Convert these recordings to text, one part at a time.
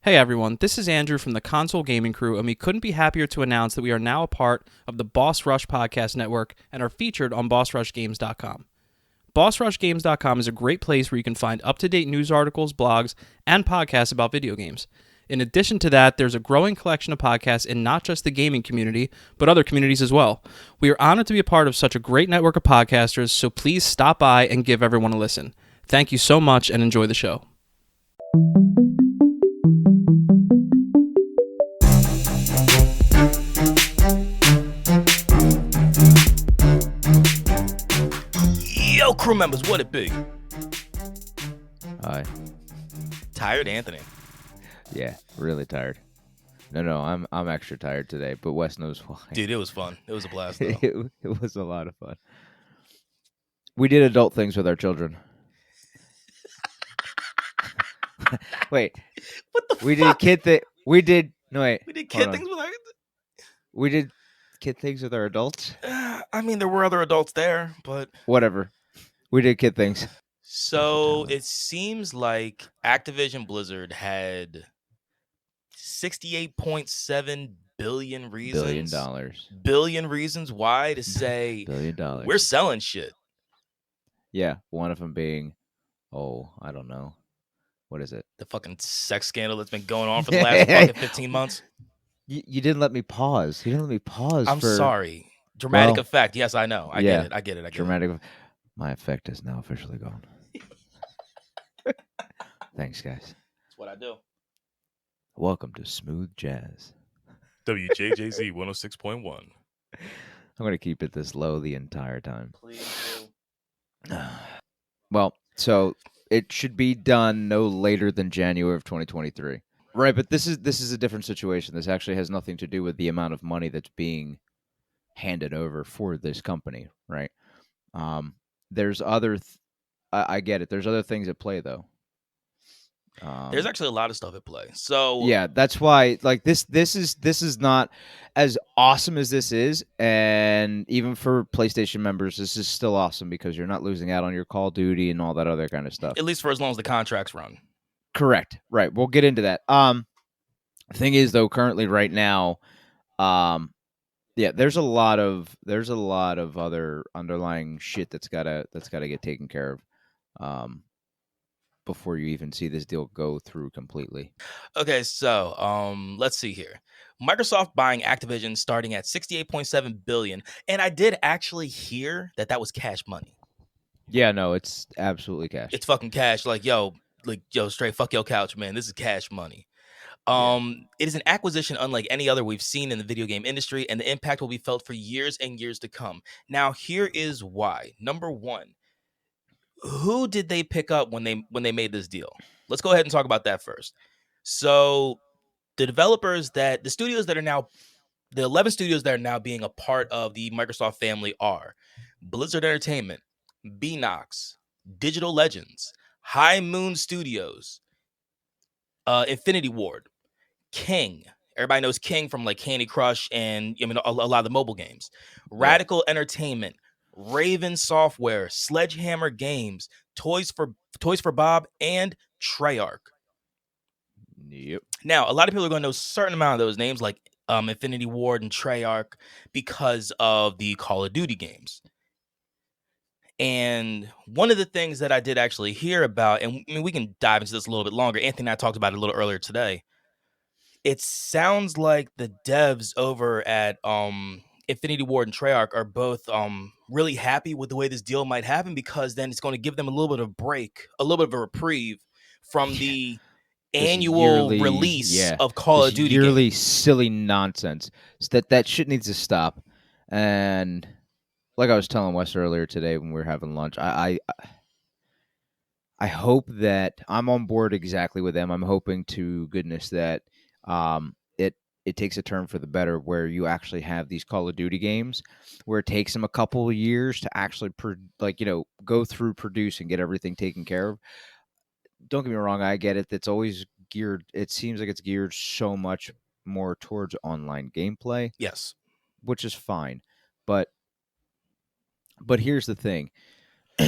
Hey everyone, this is Andrew from the Console Gaming Crew, and we couldn't be happier to announce that we are now a part of the Boss Rush Podcast Network and are featured on BossRushGames.com. BossRushGames.com is a great place where you can find up-to-date news articles, blogs, and podcasts about video games. In addition to that, there's a growing collection of podcasts in not just the gaming community, but other communities as well. We are honored to be a part of such a great network of podcasters, so please stop by and give everyone a listen. Thank you so much and enjoy the show. Yo, crew members, what it be? Hi. Tired, Anthony? Yeah, really tired. No, I'm extra tired today, but Wes knows why. Dude, it was fun. It was a blast, though. It was a lot of fun. We did adult things with our children. Wait. What the We fuck? did kid thing. We did kid things with our... We did kid things with our adults. I mean, there were other adults there, but... Whatever. We did kid things. So, it seems like Activision Blizzard had 68.7 billion reasons. Billion reasons why to say... $1 billion. We're selling shit. Yeah, one of them being, I don't know. What is it? The fucking sex scandal that's been going on for the last fucking 15 months. You didn't let me pause. You didn't let me pause. I'm sorry. Dramatic Well, effect. Yes, I know. I get it. Dramatic. My effect is now officially gone. Thanks, guys. That's what I do. Welcome to Smooth Jazz. WJJZ 106.1. I'm going to keep it this low the entire time. Please do. Well, so it should be done no later than January of 2023. Right, but this is a different situation. This actually has nothing to do with the amount of money that's being handed over for this company, right? There's other I get it. There's other things at play though. There's actually a lot of stuff at play. So yeah, that's why like this is not as awesome as this is, and even for PlayStation members, this is still awesome because you're not losing out on your Call of Duty and all that other kind of stuff. At least for as long as the contracts run. Correct. Right. We'll get into that. Thing is though, currently right now, there's a lot of other underlying shit that's gotta get taken care of. Before you even see this deal go through completely. Okay, so let's see here. Microsoft buying Activision starting at $68.7 billion, and I did actually hear that was cash money. Yeah, no, it's absolutely cash. It's fucking cash. Like yo, straight fuck your couch, man. This is cash money. It is an acquisition unlike any other we've seen in the video game industry, and the impact will be felt for years and years to come. Now, here is why. Number one. Who did they pick up when they made this deal? Let's go ahead and talk about that first. So the the 11 studios that are now being a part of the Microsoft family are Blizzard Entertainment, Beenox, Digital Legends, High Moon Studios, Infinity Ward, King. Everybody knows King from like Candy Crush and a lot of the mobile games. Radical Entertainment, Raven Software, Sledgehammer Games, Toys for Bob, and Treyarch. Yep. Now, a lot of people are going to know a certain amount of those names, like Infinity Ward and Treyarch, because of the Call of Duty games. And one of the things that I did actually hear about, and we can dive into this a little bit longer. Anthony and I talked about it a little earlier today. It sounds like the devs over at Infinity Ward and Treyarch are both really happy with the way this deal might happen, because then it's going to give them a little bit of a break, a little bit of a reprieve from the annual release of Call of Duty yearly games. Silly nonsense. So that shit needs to stop. And like I was telling Wes earlier today when we were having lunch, I hope that I'm on board exactly with them. I'm hoping to goodness that it takes a turn for the better, where you actually have these Call of Duty games where it takes them a couple of years to actually go through, produce, and get everything taken care of. Don't get me wrong, I get it. It's always geared. It seems like it's geared so much more towards online gameplay. Yes, which is fine, but here's the thing.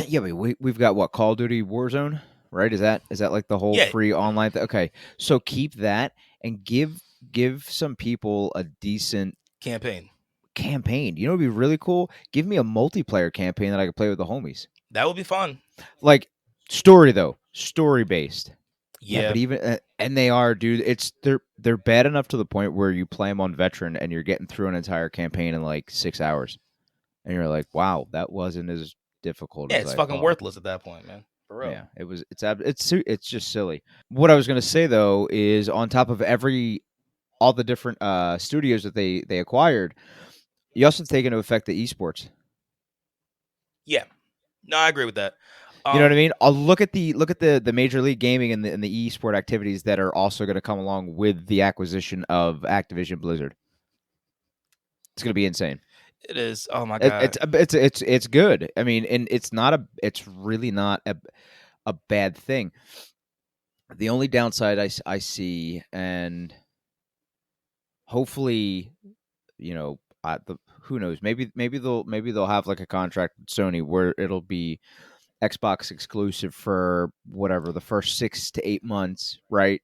Yeah, we've got what, Call of Duty Warzone right? Is that like the whole Yeah. free online thing? Okay, so keep that and give some people a decent Campaign. You know, it'd be really cool. Give me a multiplayer campaign that I could play with the homies. That would be fun. Like story though, story based. Yeah, Yeah. but even and they are, dude. It's they're bad enough to the point where you play them on veteran and you're getting through an entire campaign in like 6 hours, and you're like, wow, that wasn't as difficult Yeah, as it's I fucking thought. worthless at that point, man. For real. Yeah, it's just silly. What I was gonna say though is on top of all the different studios that they acquired, you also take into effect the esports. Yeah. No, I agree with that. You know what I mean? I'll look at the Major League Gaming and the esport activities that are also going to come along with the acquisition of Activision Blizzard. It's going to be insane. It is. Oh my god. It's good. I mean, and it's really not a bad thing. The only downside I see, and hopefully, you know, who knows? Maybe they'll have like a contract with Sony where it'll be Xbox exclusive for whatever the first 6 to 8 months, right?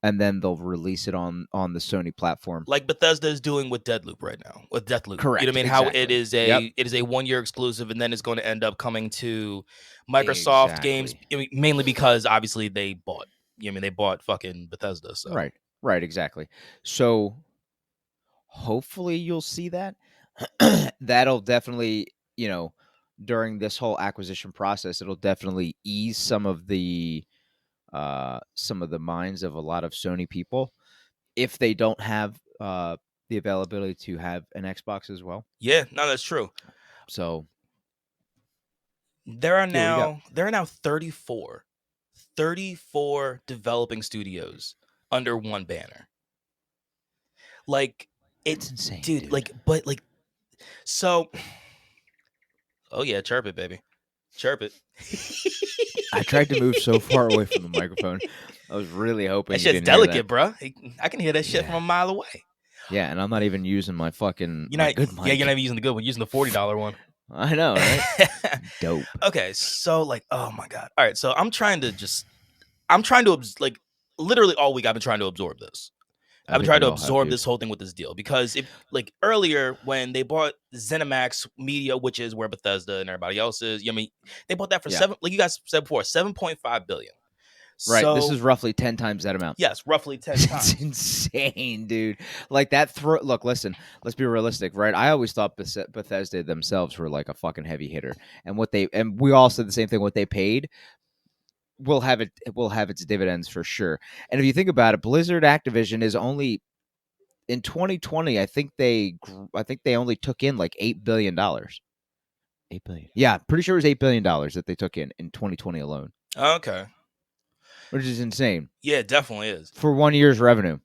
And then they'll release it on the Sony platform. Like Bethesda is doing with Deathloop right now. With Deathloop. Correct. You know what I mean? Exactly. How it is a 1 year exclusive, and then it's going to end up coming to Microsoft games. I mean, mainly because obviously they bought. You know what I mean, they bought fucking Bethesda. So Right, exactly. So hopefully you'll see that. That'll definitely, you know, during this whole acquisition process, it'll definitely ease some of the minds of a lot of Sony people if they don't have the availability to have an Xbox as well. yeah, no, that's true. So there are now 34 developing studios under one banner. Like it's insane, dude. Like so. Oh yeah, chirp it, baby, chirp it. I tried to move so far away from the microphone. I was really hoping that you shit's didn't hear delicate, bro. I can hear that shit from a mile away. Yeah, and I'm not even using my fucking You're not good mic. Yeah, you're not even using the good one. You're using the $40 one. I know, right? Dope. Okay, so like, oh my god. All right, so I'm trying to like literally all week I've been trying to absorb this. I've been trying to absorb this whole thing with this deal because if like earlier when they bought ZeniMax Media, which is where Bethesda and everybody else is, you know, I mean, they bought that for like you guys said before, $7.5 billion. Right, so, this is roughly 10 times that amount. Yes, roughly 10 times. It's insane, dude. Like that look, listen, let's be realistic, right? I always thought Bethesda themselves were like a fucking heavy hitter. And we all said the same thing, what they paid will have its dividends for sure. And if you think about it, Blizzard Activision is only in 2020, I think they only took in like $8 billion. $8 billion. Yeah, pretty sure it was $8 billion that they took in 2020 alone. Okay. Which is insane. Yeah, it definitely is. For 1 year's revenue.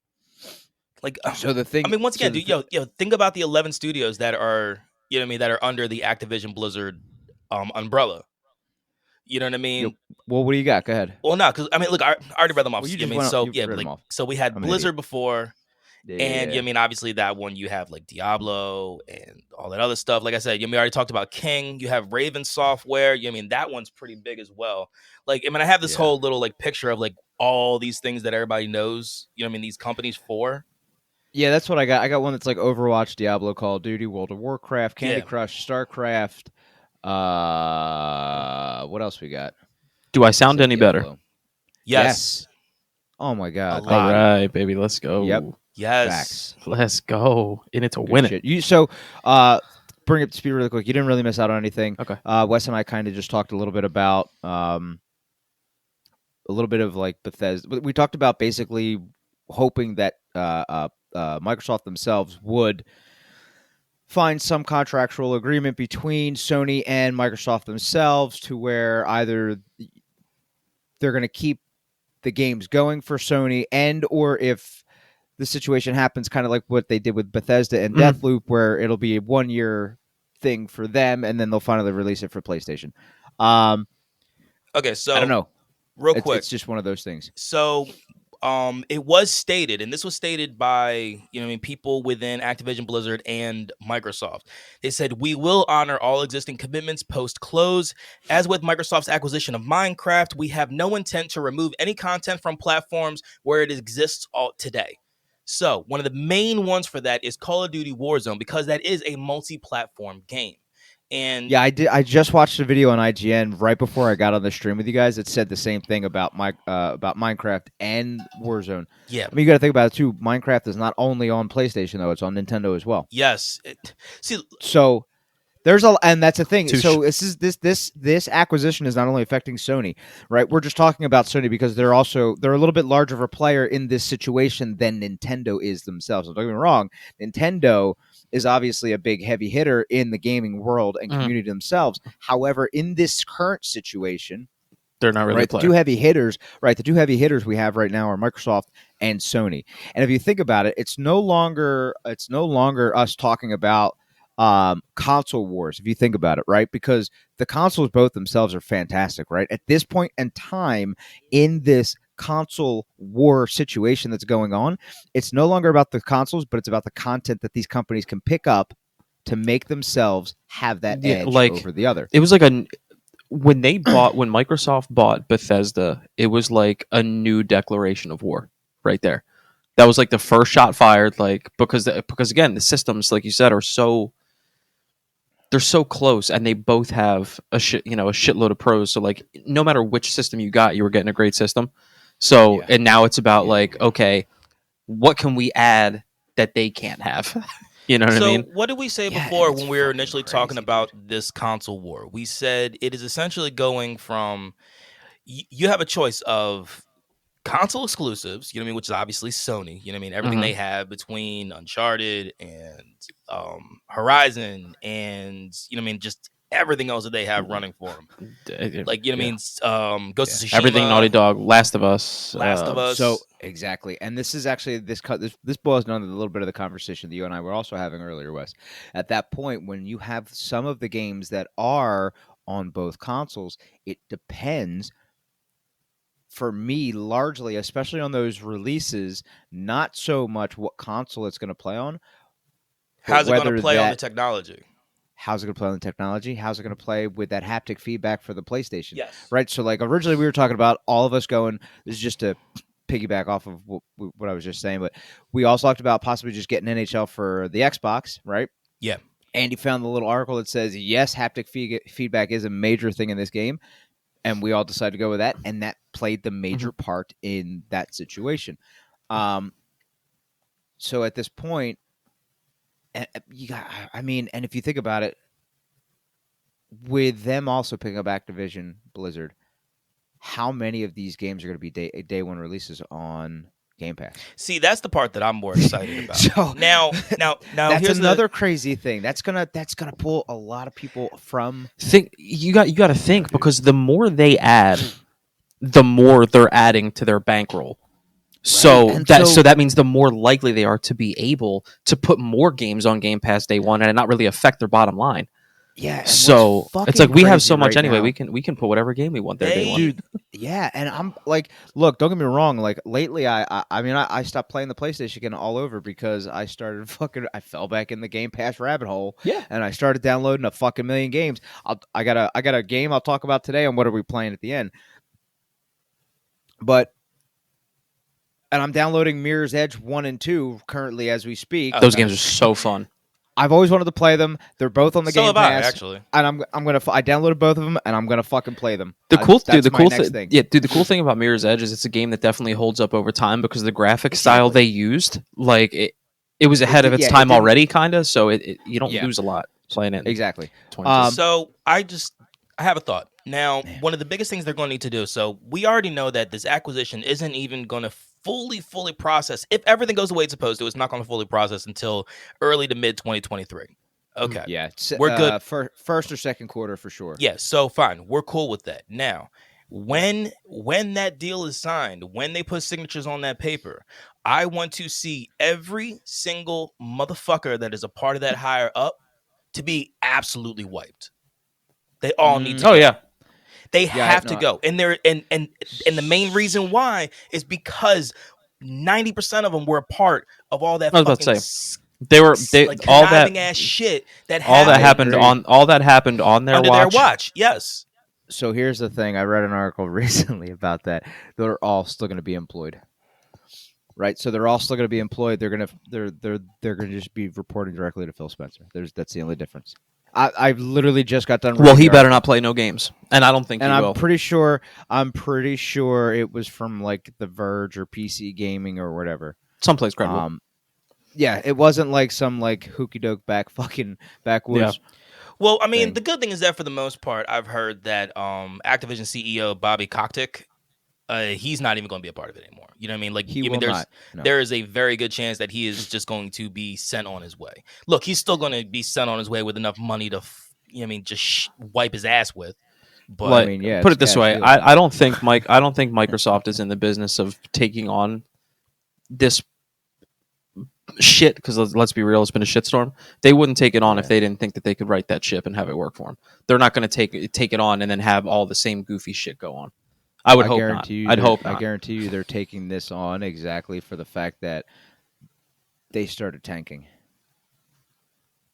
Like, so the thing. I mean, once again, dude, think about the 11 studios that are, you know what I mean, that are under the Activision Blizzard umbrella. You know what I mean? Well, what do you got? Go ahead. Well, no, because I mean, look, I already read them off. Well, so we had Blizzard before, and I mean, obviously that one you have like Diablo and all that other stuff. Like I said, we already talked about King. You have Raven Software. I mean, that one's pretty big as well. Like, I mean, I have this whole little like picture of like all these things that everybody knows. You know what I mean? These companies for. Yeah, that's what I got. I got one that's like Overwatch, Diablo, Call of Duty, World of Warcraft, Candy Crush, StarCraft. What else we got? Do I sound any better? Yes. Oh my god! All right, baby, let's go. Yep. Yes. Facts. Let's go. In it to win it. Bring it to speed really quick. You didn't really miss out on anything. Okay. Wes and I kind of just talked a little bit about a little bit of like Bethesda. We talked about basically hoping that Microsoft themselves would find some contractual agreement between Sony and Microsoft themselves to where either they're going to keep the games going for Sony, and or if the situation happens kind of like what they did with Bethesda and Deathloop, where it'll be a 1 year thing for them and then they'll finally release it for PlayStation. Okay, so I don't know. Real quick. It's just one of those things. So it was stated, and this was stated by people within Activision Blizzard and Microsoft. They said, we will honor all existing commitments post close. As with Microsoft's acquisition of Minecraft, we have no intent to remove any content from platforms where it exists today. So one of the main ones for that is Call of Duty Warzone, because that is a multi-platform game. And yeah, I did. I just watched a video on IGN right before I got on the stream with you guys. It said the same thing about Minecraft and Warzone. yeah, I mean, you got to think about it too. Minecraft is not only on PlayStation though; it's on Nintendo as well. yes. So there's and that's the thing. Touche. So this acquisition is not only affecting Sony, right? We're just talking about Sony because they're a little bit larger of a player in this situation than Nintendo is themselves. Don't get me wrong, Nintendo is obviously a big heavy hitter in the gaming world and community themselves. However, in this current situation, they're not really right. The two heavy hitters we have right now are Microsoft and Sony. And if you think about it, it's no longer us talking about console wars. If you think about it, right, because the consoles both themselves are fantastic, right? At this point in time in this console war situation that's going on, it's no longer about the consoles, but it's about the content that these companies can pick up to make themselves have that edge over the other. It was like when Microsoft bought Bethesda, it was like a new declaration of war right there. That was like the first shot fired, like because again, the systems, like you said, they're so close, and they both have a shitload of pros. So like, no matter which system you got, you were getting a great system. So and now it's about okay, what can we add that they can't have? You know what I mean? So what did we say before when we were initially talking about this console war? We said it is essentially going from you have a choice of console exclusives, which is obviously Sony, everything they have between Uncharted and Horizon and just everything else that they have running for them. Like Ghost of Tsushima, everything Naughty Dog, Last of Us. So exactly, and this is actually this boils down to a little bit of the conversation that you and I were also having earlier, Wes. At that point, when you have some of the games that are on both consoles, it depends. For me, largely, especially on those releases, not so much what console it's going to play on. How's it going to play on the technology? How's it going to play on the technology? How's it going to play with that haptic feedback for the PlayStation? Yes. Right? So, like, originally we were talking about all of us going, this is just to piggyback off of what I was just saying, but we also talked about possibly just getting NHL for the Xbox, right? Yeah. And you found the little article that says, yes, haptic feedback is a major thing in this game. And we all decided to go with that, and that played the major part in that situation. So at this point, and if you think about it, with them also picking up Activision Blizzard, how many of these games are going to be day one releases on GamePass? See, that's the part that I'm more excited about. So now, that's here's another crazy thing. That's gonna pull a lot of people from. You got to think, because the more they add, the more they're adding to their bankroll. So that means the more likely they are to be able to put more games on Game Pass day one and not really affect their bottom line. Yeah. So it's like we have so much anyway. Now. We can put whatever game we want there day one. Dude, yeah, and I'm like, look, don't get me wrong. Like lately, I stopped playing the PlayStation again all over because I fell back in the Game Pass rabbit hole. Yeah, and I started downloading a fucking million games. I got a game I'll talk about today on what are we playing at the end. And I'm downloading Mirror's Edge 1 and 2 currently as we speak. Those games are so fun. I've always wanted to play them. They're both on the Game Pass. Actually. And I downloaded both of them, and I'm gonna fucking play them. The cool thing about Mirror's Edge is it's a game that definitely holds up over time because the graphic style they used, like it was ahead of its time already, kind of. So you don't lose a lot playing it. Exactly. So I have a thought. Now, one of the biggest things they're going to need to do. So we already know that this acquisition isn't even going to fully process. If everything goes the way it's supposed to, it's not going to fully process until early to mid 2023. Okay. Yeah. We're good. First or second quarter for sure. Yeah. So fine. We're cool with that. Now, when that deal is signed, when they put signatures on that paper, I want to see every single motherfucker that is a part of that higher up to be absolutely wiped. They all need to. Oh, yeah. They have to go, and the main reason why is because 90% of them were a part of all that. I was about fucking to say they like all that conniving ass shit that all that happened on their under watch. their watch. Yes. So here's the thing. I read an article recently about that. They're all still going to be employed. Right, so they're all still going to be employed. They're going to just be reporting directly to Phil Spencer. That's the only difference. I literally just got done. Well, he better not play no games, and I don't think he will. I'm pretty sure it was from like The Verge or PC Gaming or whatever. Someplace credible. Yeah, it wasn't like some like hooky doke backwoods. Yeah. Well, I mean, the good thing is that for the most part, I've heard that Activision CEO Bobby Kotick, he's not even going to be a part of it anymore. You know what I mean? Like, there is a very good chance that he is just going to be sent on his way. Look, he's still going to be sent on his way with enough money to, just wipe his ass with. But put it this way, I don't think Microsoft is in the business of taking on this shit, because let's be real, it's been a shitstorm. They wouldn't take it on if they didn't think that they could right that ship and have it work for them. They're not going to take it on and then have all the same goofy shit go on. I would hope not. I'd hope not. I guarantee you they're taking this on exactly for the fact that they started tanking.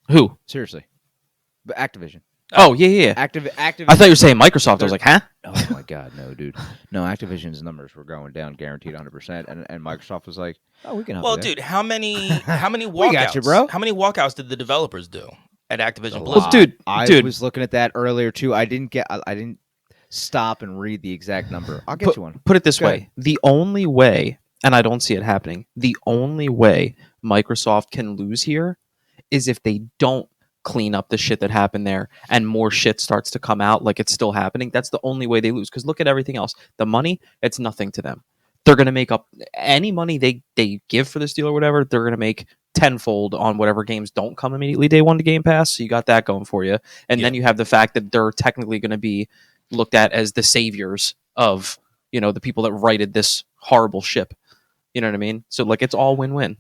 Who? Seriously. But Activision. Oh, yeah. Activision. I thought you were saying Microsoft. I was like, huh? Oh, my God, no, dude. No, Activision's numbers were going down guaranteed 100%, and Microsoft was like, oh, we can help you. Well, dude, how many walkouts? We got you, bro. How many walkouts did the developers do at Activision Blizzard? Well, dude, I was looking at that earlier, too. I didn't stop and read the exact number. I'll get you one. Put it this way. The only way, and I don't see it happening, the only way Microsoft can lose here is if they don't clean up the shit that happened there and more shit starts to come out like it's still happening. That's the only way they lose, because look at everything else. The money, it's nothing to them. They're going to make up any money they give for this deal or whatever. They're going to make tenfold on whatever games don't come immediately day one to Game Pass. So you got that going for you. And then you have the fact that they're technically going to be looked at as the saviors of, the people that righted this horrible ship. You know what I mean? So like, it's all win-win.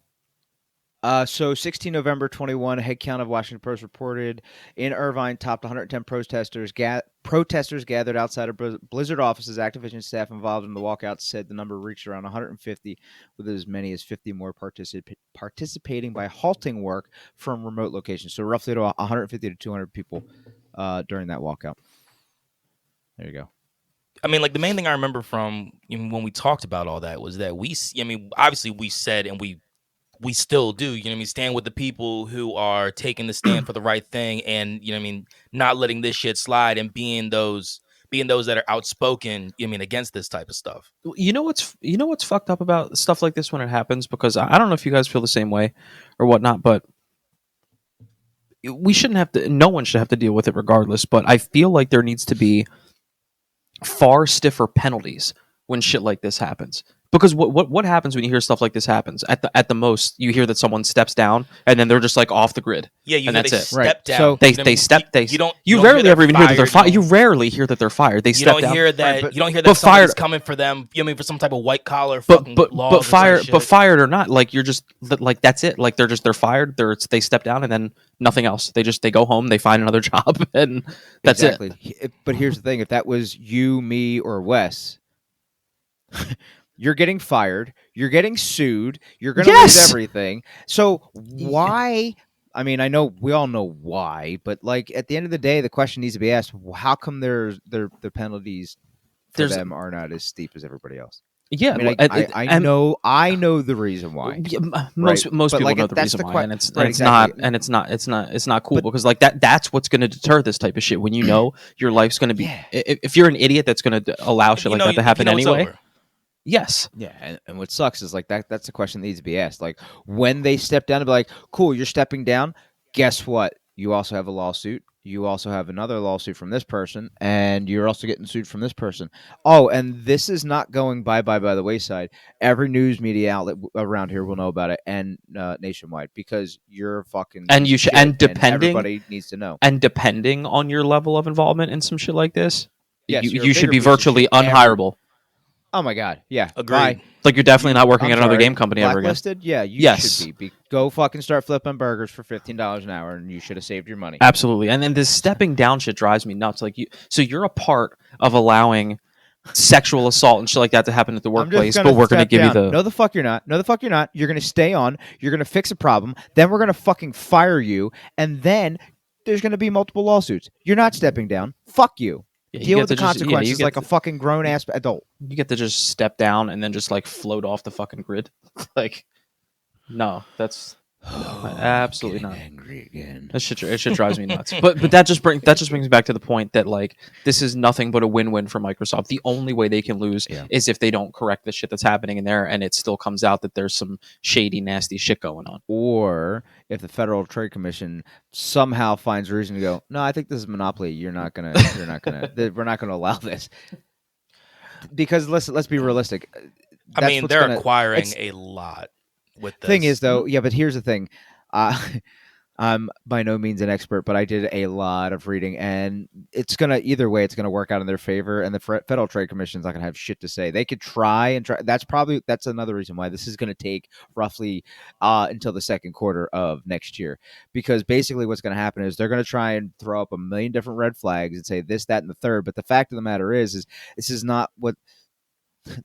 So 16 November 21, a head count of Washington Post reported in Irvine topped 110 protesters. Protesters gathered outside of Blizzard offices. Activision staff involved in the walkout said the number reached around 150, with as many as 50 more participating by halting work from remote locations. So roughly to 150 to 200 people during that walkout. There you go. I mean, like, the main thing I remember from when we talked about all that was that obviously we said, and we still do, stand with the people who are taking the stand for the right thing, and not letting this shit slide, and being those that are outspoken, against this type of stuff. You know what's fucked up about stuff like this when it happens, because I don't know if you guys feel the same way or whatnot, but no one should have to deal with it regardless, but I feel like there needs to be far stiffer penalties when shit like this happens. Because what happens when you hear stuff like this happens? At the most, you hear that someone steps down and then they're just like off the grid. Yeah, and that's it. Step down. So you rarely ever even hear that they're fired. You rarely hear that they're fired. They step down. You don't hear that somebody's coming for them. For some type of white collar fucking but fired or not, like, you're just like, that's it. Like, they're fired. They step down and then nothing else. They go home. They find another job and that's it. But here's the thing: if that was you, me, or Wes. You're getting fired. You're getting sued. You're going to lose everything. So why? I mean, I know we all know why, but like, at the end of the day, the question needs to be asked: how come their penalties for them are not as steep as everybody else? Yeah, I know the reason why. Most people know the reason why, and it's not cool, because like that's what's going to deter this type of shit. When your life's going to be, if you're an idiot that's going to allow shit like that to happen anyway. Yes. Yeah, and what sucks is like that's a question that needs to be asked. Like, when they step down, to be like, cool, you're stepping down. Guess what? You also have a lawsuit. You also have another lawsuit from this person, and you're also getting sued from this person. Oh, and this is not going by the wayside. Every news media outlet around here will know about it, and nationwide, because you're fucking. And you should, and everybody needs to know. And depending on your level of involvement in some shit like this, yes, you should be virtually unhireable. Oh my god, yeah. Agreed. Bye. Like you're definitely not working I'm at another sorry, game company ever again. Blacklisted? Yeah, you Yes. should be. Go fucking start flipping burgers for $15 an hour, and you should have saved your money. Absolutely. And then this stepping down shit drives me nuts. Like so you're a part of allowing sexual assault and shit like that to happen at the workplace, but we're going to give you the... No, the fuck you're not. No, the fuck you're not. You're going to stay on. You're going to fix a problem. Then we're going to fucking fire you. And then there's going to be multiple lawsuits. You're not stepping down. Fuck you. Yeah, you Deal get with the to just- consequences you like get a to- fucking grown-ass adult. You get to just step down and then just like float off the fucking grid. Like, no, that's absolutely not. Angry again. That shit, it shit drives me nuts. But that just brings me back to the point that like this is nothing but a win-win for Microsoft. The only way they can lose is if they don't correct the shit that's happening in there, and it still comes out that there's some shady, nasty shit going on. Or if the Federal Trade Commission somehow finds a reason to go, no, I think this is monopoly. We're not gonna allow this. Because let's be realistic. I mean, they're acquiring a lot with this. Thing is, though, yeah, but here's the thing. I'm by no means an expert, but I did a lot of reading, and it's gonna work out in their favor. And the Federal Trade Commission's not gonna have shit to say. They could try. That's another reason why this is gonna take roughly until the second quarter of next year, because basically what's gonna happen is they're gonna try and throw up a million different red flags and say this, that, and the third. But the fact of the matter is this is not what.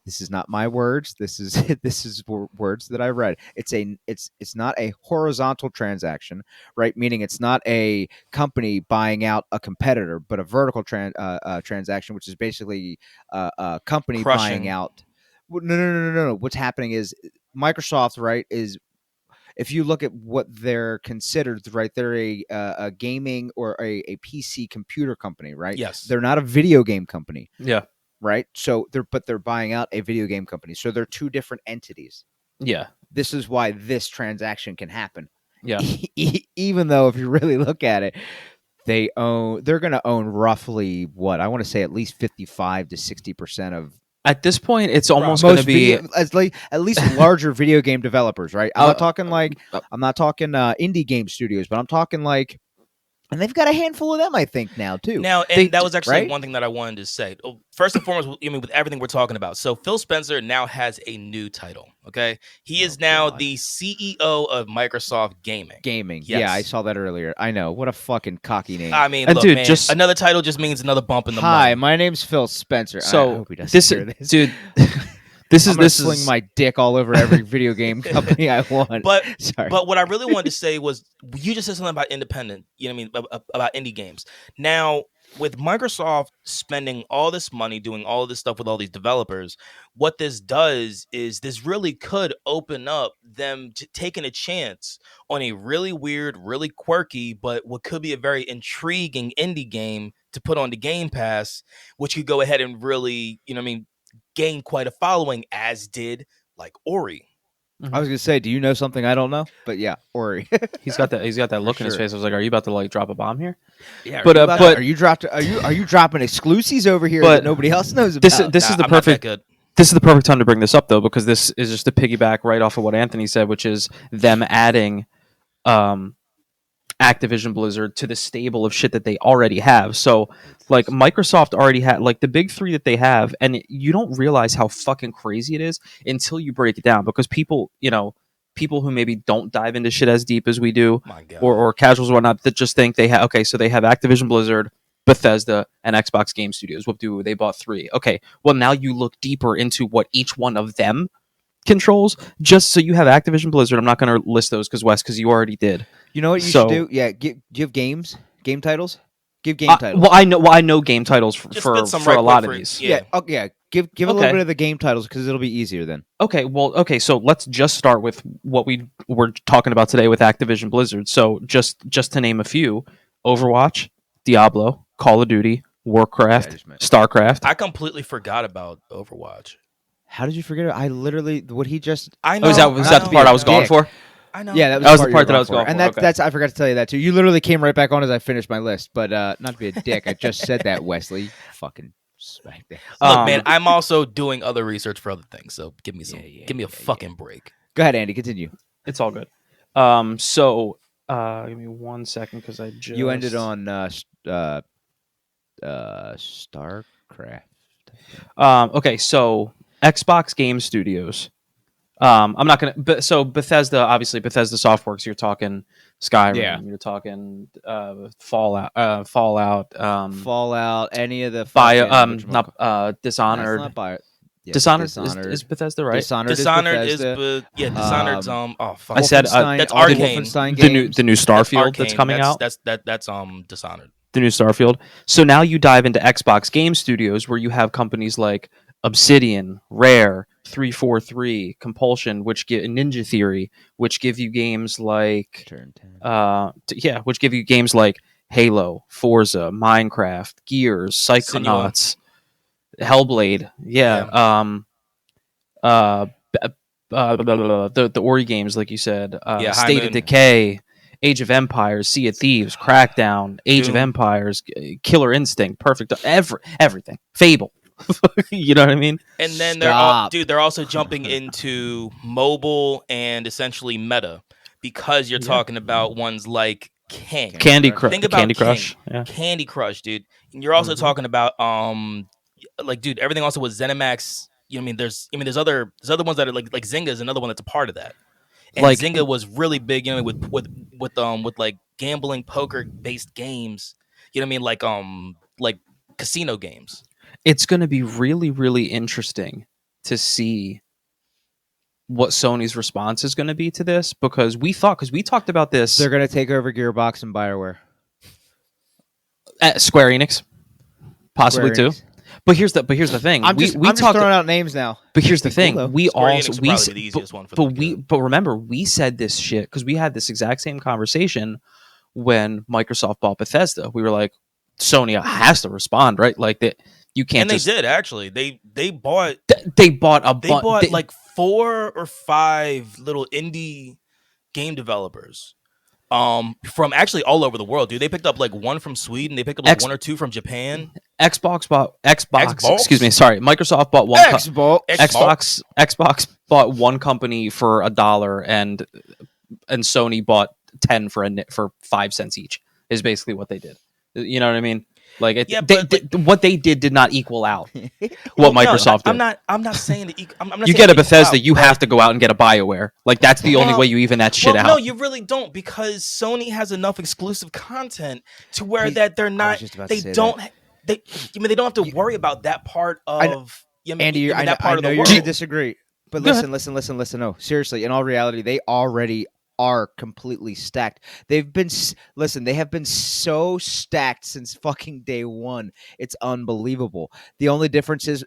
This is not my words. This is words that I read. It's not a horizontal transaction, right? Meaning it's not a company buying out a competitor, but a vertical transaction, which is basically a company buying out. No. What's happening is Microsoft, right? Is if you look at what they're considered, right? They're a gaming or a PC computer company, right? Yes. They're not a video game company. Yeah. Right, so they're buying out a video game company, so they're two different entities. Yeah, this is why this transaction can happen. Yeah, even though if you really look at it, they're going to own roughly what I want to say at least 55 to 60% of. At this point, it's almost going to be at least larger video game developers, right? I'm not talking indie game studios, but I'm talking like. And they've got a handful of them, I think, now, too. That was actually one thing that I wanted to say. First and foremost, with everything we're talking about. So Phil Spencer now has a new title, okay? He is now the CEO of Microsoft Gaming. Yes. Yeah, I saw that earlier. I know. What a fucking cocky name. I mean, look, man, another title just means another bump in the money. Hi, my name's Phil Spencer. So, I hope he doesn't hear this. Dude... I'm gonna sling my dick all over every video game company I want. But what I really wanted to say was you just said something about independent, about indie games. Now, with Microsoft spending all this money doing all of this stuff with all these developers, what this does is this really could open up them taking a chance on a really weird, really quirky, but what could be a very intriguing indie game to put on the GamePass, which could go ahead and really, gain quite a following, as did like Ori. I was gonna say, do you know something I don't know? But yeah, Ori. He's got that look in his face. I was like, are you about to like drop a bomb here? Yeah, but are you dropping exclusives over here that nobody else knows about? This is the perfect time to bring this up though, because this is just to piggyback right off of what Anthony said, which is them adding Activision Blizzard to the stable of shit that they already have. So like Microsoft already had like the big three that they have, and you don't realize how fucking crazy it is until you break it down, because people who maybe don't dive into shit as deep as we do, or casuals or whatnot, that just think they have so they have Activision Blizzard, Bethesda, and Xbox Game Studios. What do they bought 3? Okay, well now you look deeper into what each one of them controls, just so you have Activision Blizzard. I'm not going to list those because you already did. You know what you should do? Yeah, do you have game titles? Give game titles. Well, I know game titles for a lot of these. Yeah. Give a little bit of the game titles because it'll be easier then. Okay. So let's just start with what we were talking about today with Activision Blizzard. So just to name a few: Overwatch, Diablo, Call of Duty, Warcraft, StarCraft. I completely forgot about Overwatch. How did you forget it? I literally what he just. I know. Was that the part I was going for? I know. Yeah, that was the part that I was going for. And that's I forgot to tell you that too. You literally came right back on as I finished my list, but not to be a dick, I just said that, Wesley. Fucking smack that. Look, man, I'm also doing other research for other things, so give me a fucking break. Go ahead, Andy. Continue. It's all good. So give me 1 second because I just you ended on StarCraft. Okay, so Xbox Game Studios. I'm not gonna. So Bethesda, obviously Bethesda Softworks. You're talking Skyrim. Yeah. You're talking Fallout. Fallout. Fallout. Any of the Bio. fucking Not Dishonored. Not Bio. Yeah, Dishonored is Bethesda, right? Dishonored is Bethesda. Dishonored's oh fuck. I said that's all the Arcane. Wolfenstein the new Starfield that's Arcane. coming out. That's Dishonored. The new Starfield. So now you dive into Xbox Game Studios, where you have companies like Obsidian, Rare, 343, Compulsion, which give Ninja Theory, which give you games like Turn 10. which give you games like Halo, Forza, Minecraft, Gears, Psychonauts, Hellblade, the Ori games, like you said, State of Decay, Age of Empires, Sea of Thieves, Crackdown, Age of Empires, Killer Instinct, Perfect, everything, Fable. You know what I mean? And then they're also jumping into mobile and essentially meta, because you're talking about ones like Candy Crush. Think about Candy Crush. Yeah. Candy Crush, dude. And you're also talking about like, dude, everything also with ZeniMax. You know what I mean? There's other ones that are like Zynga is another one that's a part of that. And like, Zynga was really big, you know, with like gambling, poker based games. You know what I mean? Like casino games. It's going to be really, really interesting to see what Sony's response is going to be to this, because we talked about this. They're going to take over Gearbox and BioWare. Square Enix, possibly too. But here's the thing. I'm just throwing out names now. But here's the thing. But remember, we said this shit because we had this exact same conversation when Microsoft bought Bethesda. We were like, Sony has to respond, right? Like that. You can't. And they did actually. They bought like 4 or 5 little indie game developers, from actually all over the world. Dude, they picked up like 1 from Sweden. They picked up like 1 or 2 from Japan. Xbox. Excuse me. Sorry, Microsoft bought one. Xbox bought one company for $1, and Sony bought 10 for 5 cents each. Is basically what they did. You know what I mean? Like, what they did not equal out what Microsoft did. I'm not saying that. You get a Bethesda, you have to go out and get a BioWare. Like, that's the only way you even that shit out. No, you really don't, because Sony has enough exclusive content to where that they're not. They don't have to worry about that part of. Andy, I know you're going to disagree, but listen. No, seriously. In all reality, they already are completely stacked. They have been so stacked since fucking day one. It's unbelievable. The only difference is,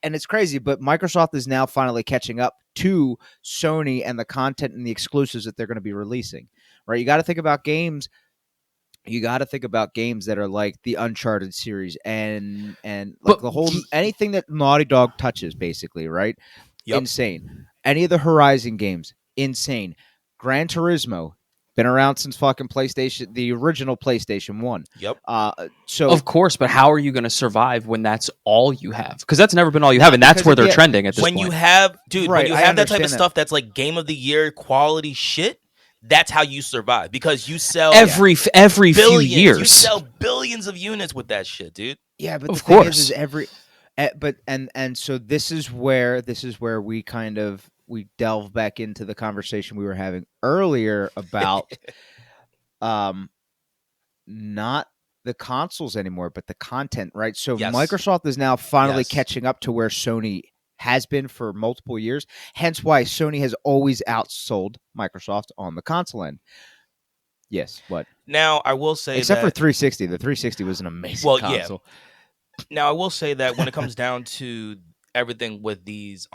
and it's crazy, but Microsoft is now finally catching up to Sony and the content and the exclusives that they're going to be releasing. Right? You got to think about games. You got to think about games that are like the Uncharted series and like the whole anything that Naughty Dog touches, basically, right? Yep. Insane. Any of the Horizon games, insane. Gran Turismo, been around since fucking PlayStation, the original PlayStation 1. Yep. So of course, but how are you going to survive when that's all you have? Because that's never been all you have, and that's where they're trending at this point. When you have that type of stuff that's like Game of the Year quality shit, that's how you survive, because you sell every few years. You sell billions of units with that shit, dude. Yeah, but the thing is every, so this is where we kind of. We delve back into the conversation we were having earlier about not the consoles anymore, but the content, right? So Microsoft is now finally catching up to where Sony has been for multiple years, hence why Sony has always outsold Microsoft on the console end. Yes, what? Now, I will say except for 360. The 360 was an amazing console. Yeah. Now, I will say that when it comes down to everything with these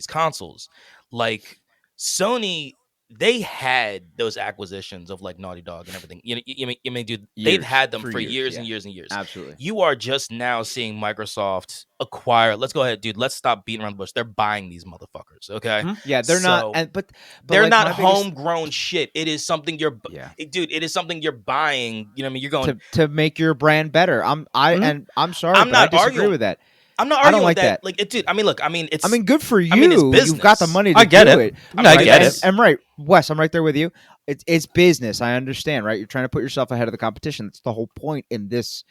consoles, like Sony, they had those acquisitions of like Naughty Dog and everything. You mean, dude, they've had them for years and years and years. Absolutely. You are just now seeing Microsoft acquire. Let's go ahead, dude. Let's stop beating around the bush. They're buying these motherfuckers. Okay. Mm-hmm. Yeah, they're not. But they're like not homegrown shit. It is something dude. It is something you're buying. You know what I mean? You're going to make your brand better. And I'm sorry, I'm not I disagree arguing with that. I'm not arguing with that. Like, dude, I mean, look, it's. I mean, good for you. I mean, it's business. You've got the money to I get do it. I get it. I'm right, Wes. I'm right there with you. It's business. I understand, right? You're trying to put yourself ahead of the competition. That's the whole point in this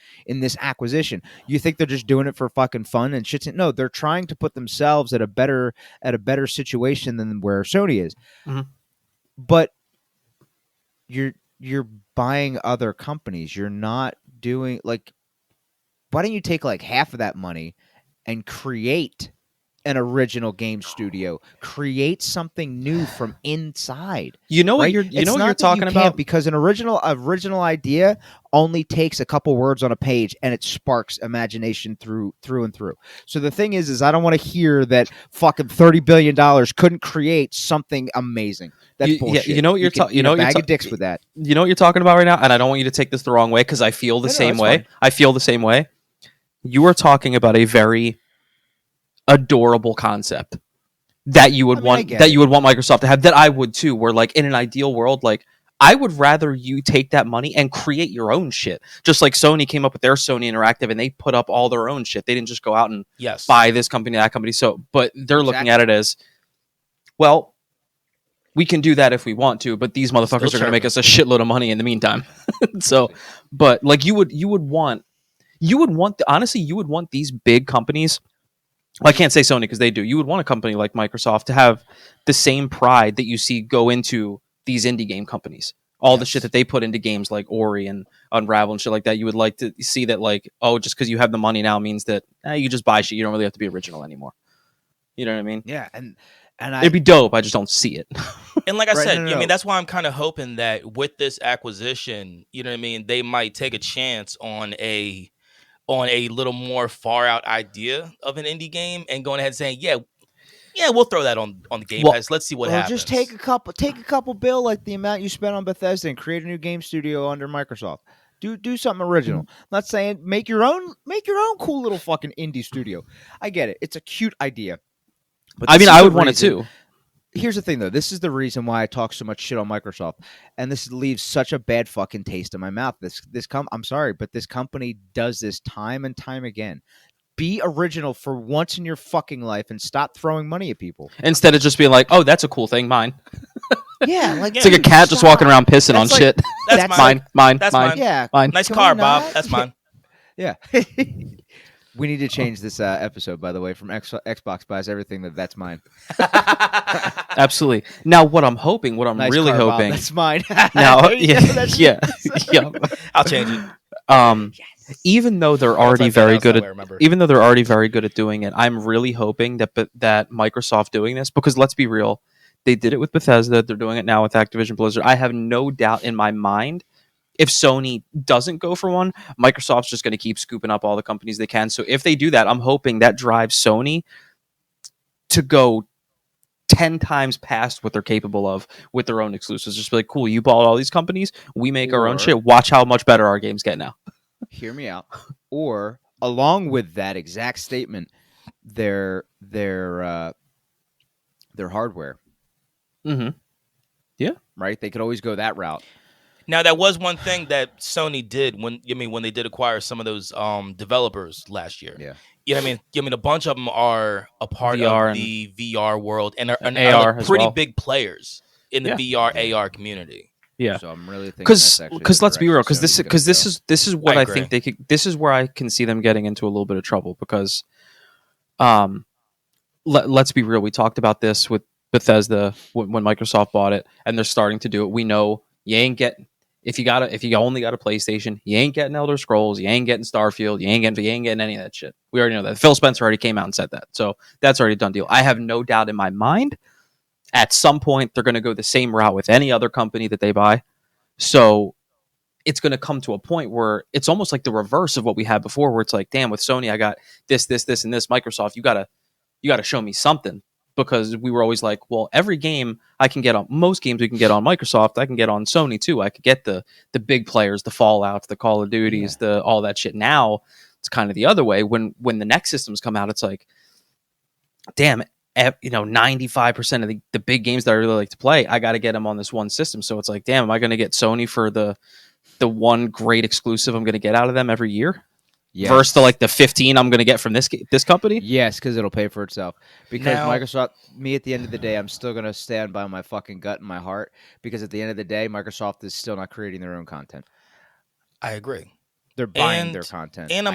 acquisition. You think they're just doing it for fucking fun and shit? No, they're trying to put themselves at a better situation than where Sony is. Mhm. But you're buying other companies. You're not doing like. Why don't you take like half of that money and create an original game studio, create something new from inside? You know what right? you're talking Can't, about, because an original idea only takes a couple words on a page and it sparks imagination through and through. So the thing is I don't want to hear that fucking $30 billion couldn't create something amazing. That's bullshit. You know what you're talking. You know, bag of dicks with that. You know what you're talking about right now, and I don't want you to take this the wrong way because I feel the same way. Fine. I feel the same way. You are talking about a very adorable concept that you would want Microsoft to have, that I would too, where like in an ideal world, like I would rather you take that money and create your own shit, just like Sony came up with their Sony Interactive and they put up all their own shit. They didn't just go out and buy this company, that company. So but they're looking at it as, well, we can do that if we want to, but these motherfuckers are going to make us a shitload of money in the meantime. So but like you would want these big companies, I can't say Sony because they do. You would want a company like Microsoft to have the same pride that you see go into these indie game companies. All the shit that they put into games like Ori and Unravel and shit like that. You would like to see that, like, oh, just because you have the money now means that you just buy shit. You don't really have to be original anymore. You know what I mean? Yeah, and it'd be dope. I just don't see it. And like I said, I mean, that's why I'm kind of hoping that with this acquisition, you know what I mean, they might take a chance on a little more far out idea of an indie game and going ahead and saying, yeah, we'll throw that on the Game Pass. Let's see what happens. Just take a couple bill, like the amount you spent on Bethesda, and create a new game studio under Microsoft. Do something original. I'm not saying make your own cool little fucking indie studio. I get it. It's a cute idea. But I mean, I would want it too. Here's the thing, though. This is the reason why I talk so much shit on Microsoft, and this leaves such a bad fucking taste in my mouth. I'm sorry, but this company does this time and time again. Be original for once in your fucking life and stop throwing money at people. Instead of just being like, oh, that's a cool thing, mine. Yeah, like it's like a cat just walking around pissing on shit. That's mine. That's mine. Yeah, mine. Nice car, Bob. That's mine. Yeah. We need to change this episode, by the way, from Xbox buys everything that's mine. Absolutely. Now, what I'm really hoping, Bob, that's mine. Now, yeah. I'll change it. Even though they're already very good at doing it, I'm really hoping that Microsoft doing this, because let's be real, they did it with Bethesda. They're doing it now with Activision Blizzard. I have no doubt in my mind, if Sony doesn't go for one, Microsoft's just going to keep scooping up all the companies they can. So if they do that, I'm hoping that drives Sony to go 10 times past what they're capable of with their own exclusives. Just be like, cool, you bought all these companies, we make our own shit. Watch how much better our games get now. Hear me out. Or along with that exact statement, their hardware. Mm-hmm. Yeah. Right? They could always go that route. Now, that was one thing that Sony did when they did acquire some of those developers last year. Yeah. You know what I mean? A bunch of them are a part of the VR world and are AR like pretty big players in the VR AR community. Yeah. So I'm really thinking because let's be real, because this is what I agree. think they could. This is where I can see them getting into a little bit of trouble, because, let's be real. We talked about this with Bethesda when Microsoft bought it, and they're starting to do it. We know you ain't getting. If you only got a PlayStation, you ain't getting Elder Scrolls, you ain't getting Starfield, you ain't getting any of that shit. We already know that. Phil Spencer already came out and said that. So that's already a done deal. I have no doubt in my mind at some point they're going to go the same route with any other company that they buy. So it's going to come to a point where it's almost like the reverse of what we had before, where it's like, damn, with Sony I got this, and this. Microsoft, you got to show me something. Because we were always like, well, every game I can get on, most games we can get on Microsoft, I can get on Sony too. I could get the big players, the Fallouts, the Call of Duties, all that shit. Now it's kind of the other way. When the next systems come out, it's like, damn, 95% of the big games that I really like to play, I got to get them on this one system. So it's like, damn, am I going to get Sony for the one great exclusive I'm going to get out of them every year? versus the, like the 15 I'm going to get from this company. Yes, because it'll pay for itself. Because Now- Microsoft, me at the end of the day, I'm still going to stand by my fucking gut and my heart. Because at the end of the day, Microsoft is still not creating their own content. I agree. They're buying And- their content. and I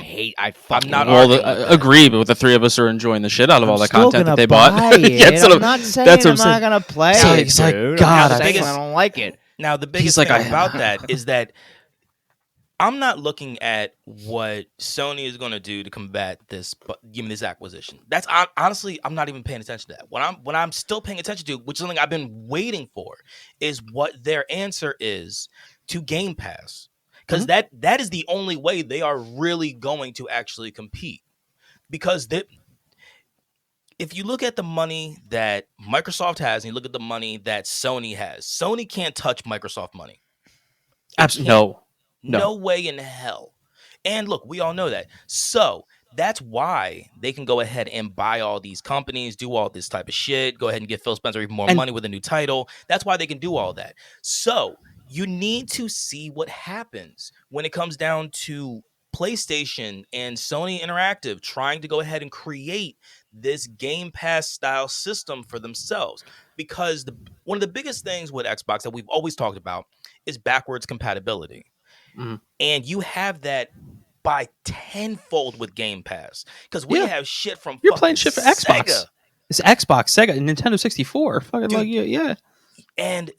fucking not hate Well, arguing with that. agree, but the three of us are enjoying the shit out of all that still content that gonna they bought. buy it. Yeah, that's what I'm not saying that's what I'm not gonna play It's like- it. it's like, dude. God, I'm I- saying I don't like it. Now, the biggest like, thing I- about that is that I'm not looking at what Sony is going to do to combat this. But give me this acquisition. That's honestly, I'm not even paying attention to that. What I'm still paying attention to, which is something I've been waiting for, is what their answer is to Game Pass, because that is the only way they are really going to actually compete. Because if you look at the money that Microsoft has and you look at the money that Sony has, Sony can't touch Microsoft money. Absolutely no. No way in hell. And look, we all know that. So that's why they can go ahead and buy all these companies, do all this type of shit, go ahead and give Phil Spencer even more money with a new title. That's why they can do all that. So you need to see what happens when it comes down to PlayStation and Sony Interactive trying to go ahead and create this Game Pass style system for themselves. Because one of the biggest things with Xbox that we've always talked about is backwards compatibility. And you have that by tenfold with Game Pass, because we have shit from You're playing shit for Xbox. Sega. It's Xbox, Sega, and Nintendo 64. Fucking Dude, like yeah. And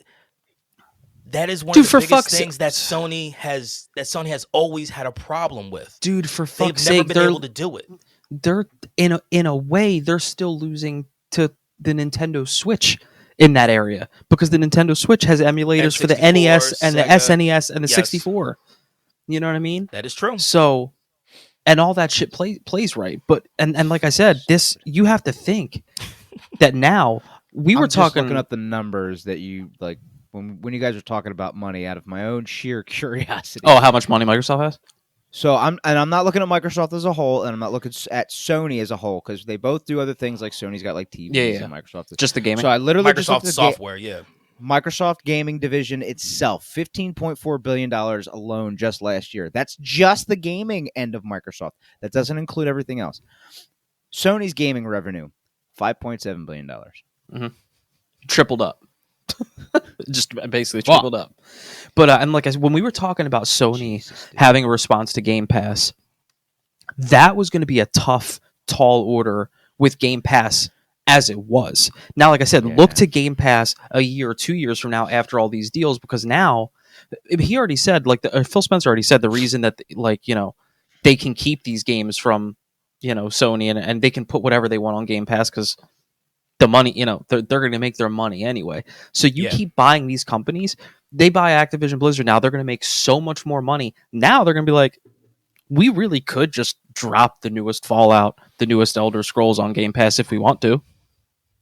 that is one Dude, of for the biggest fuck's things that Sony has always had a problem with. Dude, for They've fuck's never sake, been able to do it. They're in a way they're still losing to the Nintendo Switch in that area, because the Nintendo Switch has emulators for the NES and the SNES and the 64. You know what I mean? That is true. So, and all that shit plays right. But and like I said, this, you have to think that now we were I'm just talking looking up the numbers that you like when you guys were talking about money out of my own sheer curiosity. Oh, how much money Microsoft has? So I'm not looking at Microsoft as a whole, and I'm not looking at Sony as a whole, because they both do other things. Like Sony's got like TVs, and Microsoft just the gaming. So I literally just Microsoft looked at software, Microsoft gaming division itself, $15.4 billion alone just last year. That's just the gaming end of Microsoft. That doesn't include everything else. Sony's gaming revenue, $5.7 billion. Tripled up. Just basically tripled up. But and like I said, when we were talking about Sony having a response to Game Pass, that was going to be a tough, tall order with Game Pass as it was. Now, like I said, look to Game Pass a year or 2 years from now after all these deals, because now he already said, like Phil Spencer already said, the reason that they can keep these games from Sony and they can put whatever they want on Game Pass because the money, they're going to make their money anyway. So you keep buying these companies. They buy Activision Blizzard now. They're going to make so much more money. Now they're going to be like, we really could just drop the newest Fallout, the newest Elder Scrolls on Game Pass if we want to,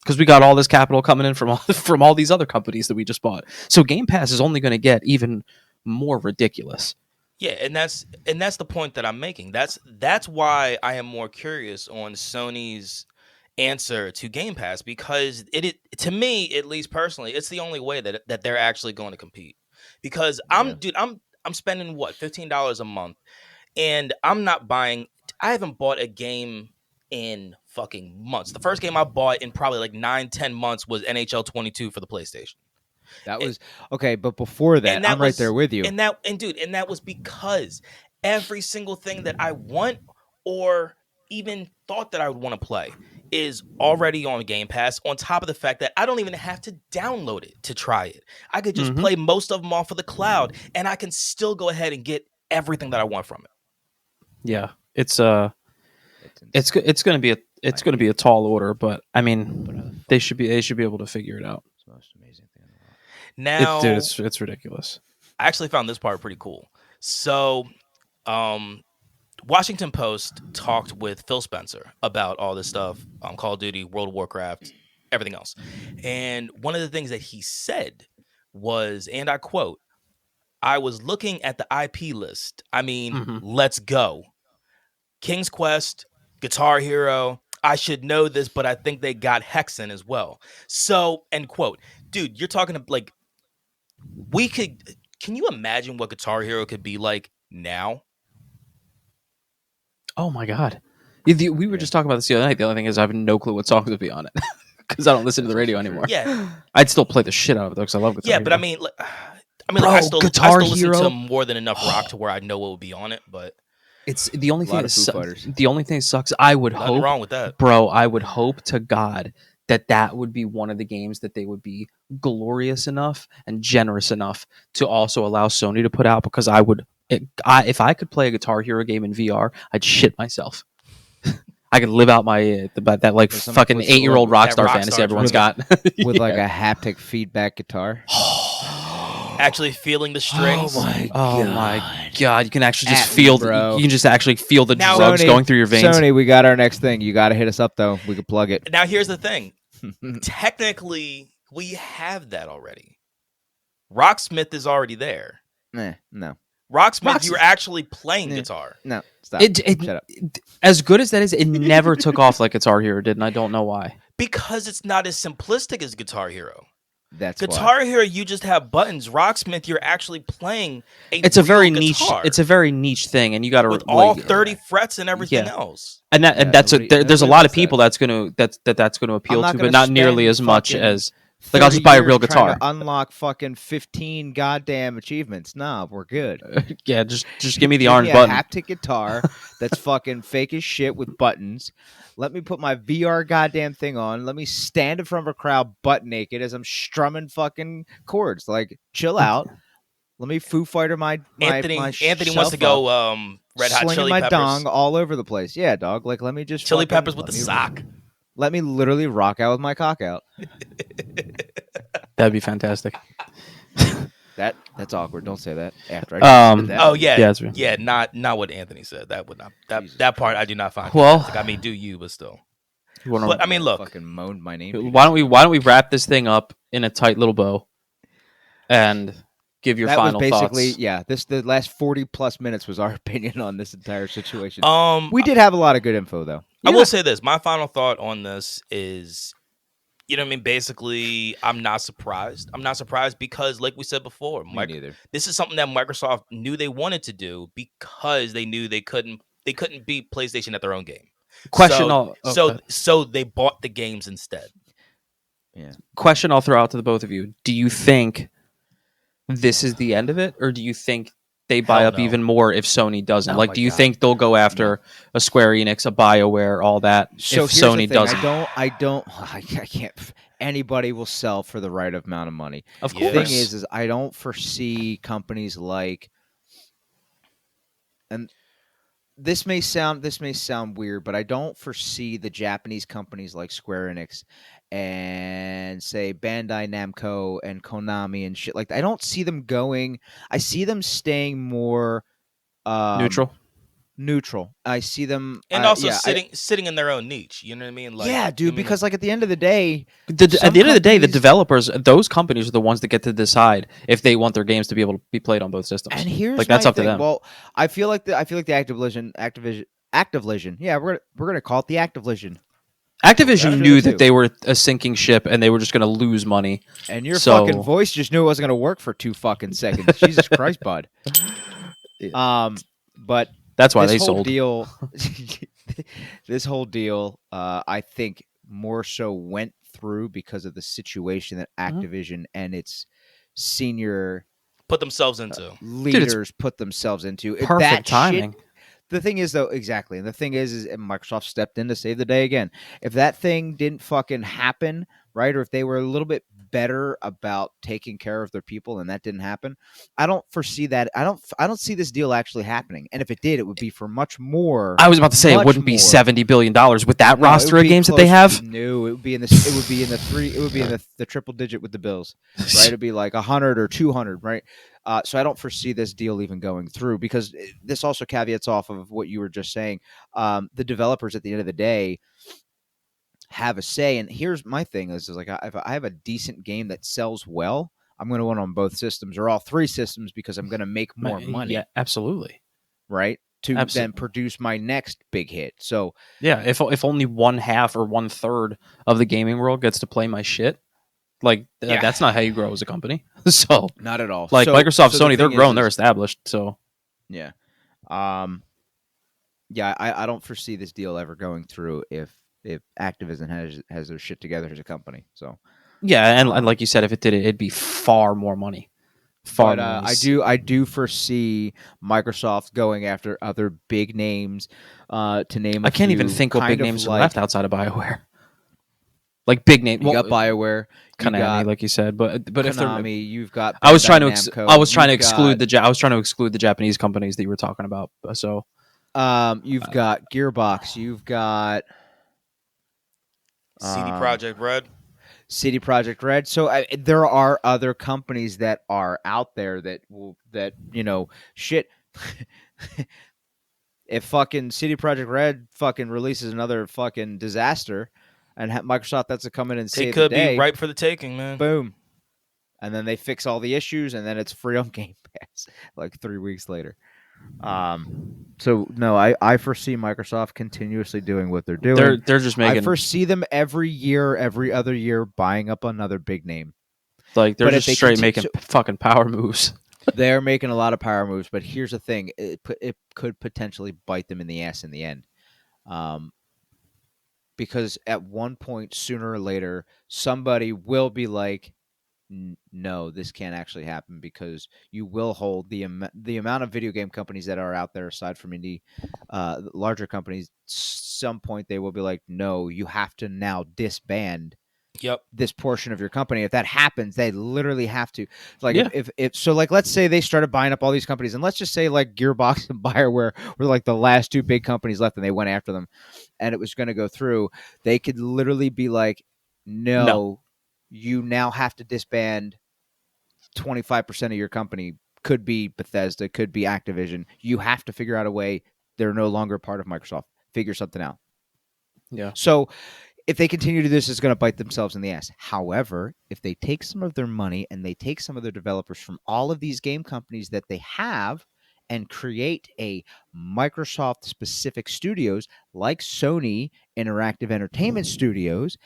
because we got all this capital coming in from all these other companies that we just bought. So Game Pass is only going to get even more ridiculous. Yeah, and that's the point that I'm making. That's why I am more curious on Sony's answer to Game Pass, because it to me, at least personally, it's the only way that they're actually going to compete. Because I'm spending what, $15 a month, and I'm not buying. I haven't bought a game in fucking months. The first game I bought in probably like 9-10 months was NHL 22 for the PlayStation. That was okay, but before that, I'm right there with you. And that was because every single thing that I want or even thought that I would want to play is already on Game Pass, on top of the fact that I don't even have to download it to try it. I could just play most of them off of the cloud, and I can still go ahead and get everything that I want from it. Yeah, it's going to be a tall order, but I mean, they should be able to figure it out. It's the most amazing thing in the world. Now, it's ridiculous. I actually found this part pretty cool. So, Washington Post talked with Phil Spencer about all this stuff, Call of Duty, World of Warcraft, everything else. And one of the things that he said was, and I quote, "I was looking at the IP list. I mean, let's go. King's Quest, Guitar Hero. I should know this, but I think they got Hexen as well." So, end quote. Dude, you're talking to, like, can you imagine what Guitar Hero could be like now? Oh my god. We were just talking about this the other night. The only thing is I have no clue what songs would be on it because I don't listen to the radio anymore. Yeah. I'd still play the shit out of it though because I love Guitar Hero. But I mean, Bro, I still Guitar listen Hero? to more than enough rock to where I know what would be on it. But it's the only thing lot that of Foo Fighters. the only thing that sucks. I would nothing hope, wrong with that. bro. I would hope to God that would be one of the games that they would be glorious enough and generous enough to also allow Sony to put out, because if I could play a Guitar Hero game in VR, I'd shit myself. I could live out my that like fucking 8-year-old Rockstar fantasy everyone's got with like a haptic feedback guitar. Actually feeling the strings. Oh my god! You can actually just At me, feel. bro. You can just actually feel the Now- drugs going through your veins. Sony, we got our next thing. You got to hit us up though. We could plug it. Now here's the thing. Technically, we have that already. Rocksmith is already there. No, Rocksmith, you're actually playing guitar. no. Stop. Shut up. As good as that is, it never took off like Guitar Hero did, and I don't know why. Because it's not as simplistic as Guitar Hero. That's Guitar why. Hero, you just have buttons. Rocksmith, you're actually playing It's a very real niche. guitar It's a very niche thing, and you got to with all 30 frets and everything Yeah. else. And that, Yeah, and that's nobody- there's a nobody lot of wants people that. that's going to appeal not to, gonna but not nearly spend as much fucking as like I'll just buy a real 30 years trying guitar. to unlock fucking 15 goddamn achievements. Nah, we're good. Yeah, just give me the Give orange me a button. haptic guitar that's fucking fake as shit with buttons. Let me put my VR goddamn thing on. Let me stand in front of a crowd butt naked as I'm strumming fucking chords. Like, chill out. Let me Foo Fighter my Anthony my wants to go Red Hot slinging Chili my Peppers. dong all over the place. Yeah, dog. Like, let me just Chili fucking- Peppers with let the me- sock. Let me literally rock out with my cock out. That'd be fantastic. That's awkward. Don't say that after I just said that. Oh yeah, Yeah, that's right. yeah. Not what Anthony said. That would not Jesus that part I do not find. Well- fantastic. I mean, do you? But still. You wanna- But I mean, look. Fucking moaned my name. why don't we wrap this thing up in a tight little bow and give your That final was basically thoughts? the last 40 plus minutes was our opinion on this entire situation. We we did have a lot of good info though. I will say this. My final thought on this is, you know what I mean? Basically, I'm not surprised. I'm not surprised because, like we said before, Me neither. this is something that Microsoft knew they wanted to do because they knew they couldn't beat PlayStation at their own game. Question. So they bought the games instead. Question I'll throw out to the both of you. Do you think this is the end of it, or do you think they buy Hell up no. even more if Sony doesn't? Oh Like, my do you God. think they'll go after a Square Enix, a BioWare, all that, So if here's the Sony thing, doesn't? I can't. Anybody will sell for the right amount of money. Of Yeah. The course. thing is I don't foresee companies like, and this may sound weird, but I don't foresee the Japanese companies like Square Enix and say Bandai Namco and Konami and shit like that. I don't see them going. I see them staying more neutral. I see them And also sitting in their own niche. You know what I mean? Like, yeah, dude. I mean, because like at the end of the day, At the some end of the day, the companies- developers, those companies are the ones that get to decide if they want their games to be able to be played on both systems. and here's like that's my up to thing. them. Well, I feel like the Activision. Yeah, we're gonna call it the Activision. Activision That's knew true, that too. they were a sinking ship and they were just going to lose money. And your So- fucking voice just knew it wasn't gonna work for 2 fucking seconds. Jesus Christ, bud. But That's why this they whole sold. deal, this whole deal, I think more so went through because of the situation that Mm-hmm. Activision and its senior put themselves into. leaders put themselves into. If Perfect that shit- timing. the thing is, though, exactly. And the thing is Microsoft stepped in to save the day again. If that thing didn't fucking happen, right, or if they were a little bit better about taking care of their people and that didn't happen, I don't foresee that. I don't see this deal actually happening. And if it did, it would be for much more. I was about to say it much wouldn't be more. $70 billion with that No, it roster would of be games that they close have. to- no, it would be in the. It would be in the three. It would be in the triple digit with the Bills, right? It'd be like 100 or 200, right? So I don't foresee this deal even going through because this also caveats off of what you were just saying. The developers at the end of the day have a say, and here's my thing: is like if I have a decent game that sells well, I'm going to win on both systems or all 3 systems because I'm going to make more money, Yeah, absolutely. right? To Absolutely. then produce my next big hit. So Yeah, if only 1/2 or 1/3 of the gaming world gets to play my shit, like Yeah. that's not how you grow as a company. So, not at all. like So- Microsoft, so the Sony, they're thing grown, is- they're established. So, Yeah. Yeah, I don't foresee this deal ever going through if Activision has their shit together as a company. So Yeah, and like you said, if it did, it'd be far more money. Far but more. I do foresee Microsoft going after other big names. To name, I can't even think what big names are left outside of BioWare. Like big name. You got BioWare, you Konami, got like you said, but if they're, Konami, you've got. I was trying to Namco, I was trying to you've exclude got, I was trying to exclude the Japanese companies that you were talking about. So you've got Gearbox, you've got CD Projekt Red. CD Projekt Red. So there are other companies that are out there that shit. If fucking CD Projekt Red fucking releases another fucking disaster, and Microsoft that's to come in and They save could the day, be ripe for the taking, man. boom, and then they fix all the issues, and then it's free on Game Pass like 3 weeks later. So no, I foresee Microsoft continuously doing what they're doing. they're just making. I foresee them every other year buying up another big name. Like they're But just if they straight continue- making fucking power moves. They're making a lot of power moves, but here's the thing: it could potentially bite them in the ass in the end, because at one point, sooner or later, somebody will be like, "No, this can't actually happen," because you will hold the amount of video game companies that are out there, aside from indie, larger companies. Some point, they will be like, "No, you have to now disband." Yep. This portion of your company. If that happens, they literally have to. Like Yeah. if so, like let's say they started buying up all these companies, and let's just say like Gearbox and BioWare were like the last two big companies left, and they went after them, and it was going to go through. They could literally be like, "No, you now have to disband 25% of your company." Could be Bethesda, could be Activision. You have to figure out a way. They're no longer part of Microsoft. Figure something out. Yeah. So if they continue to do this, it's going to bite themselves in the ass. However, if they take some of their money and they take some of their developers from all of these game companies that they have and create a Microsoft-specific studios like Sony Interactive Entertainment Studios,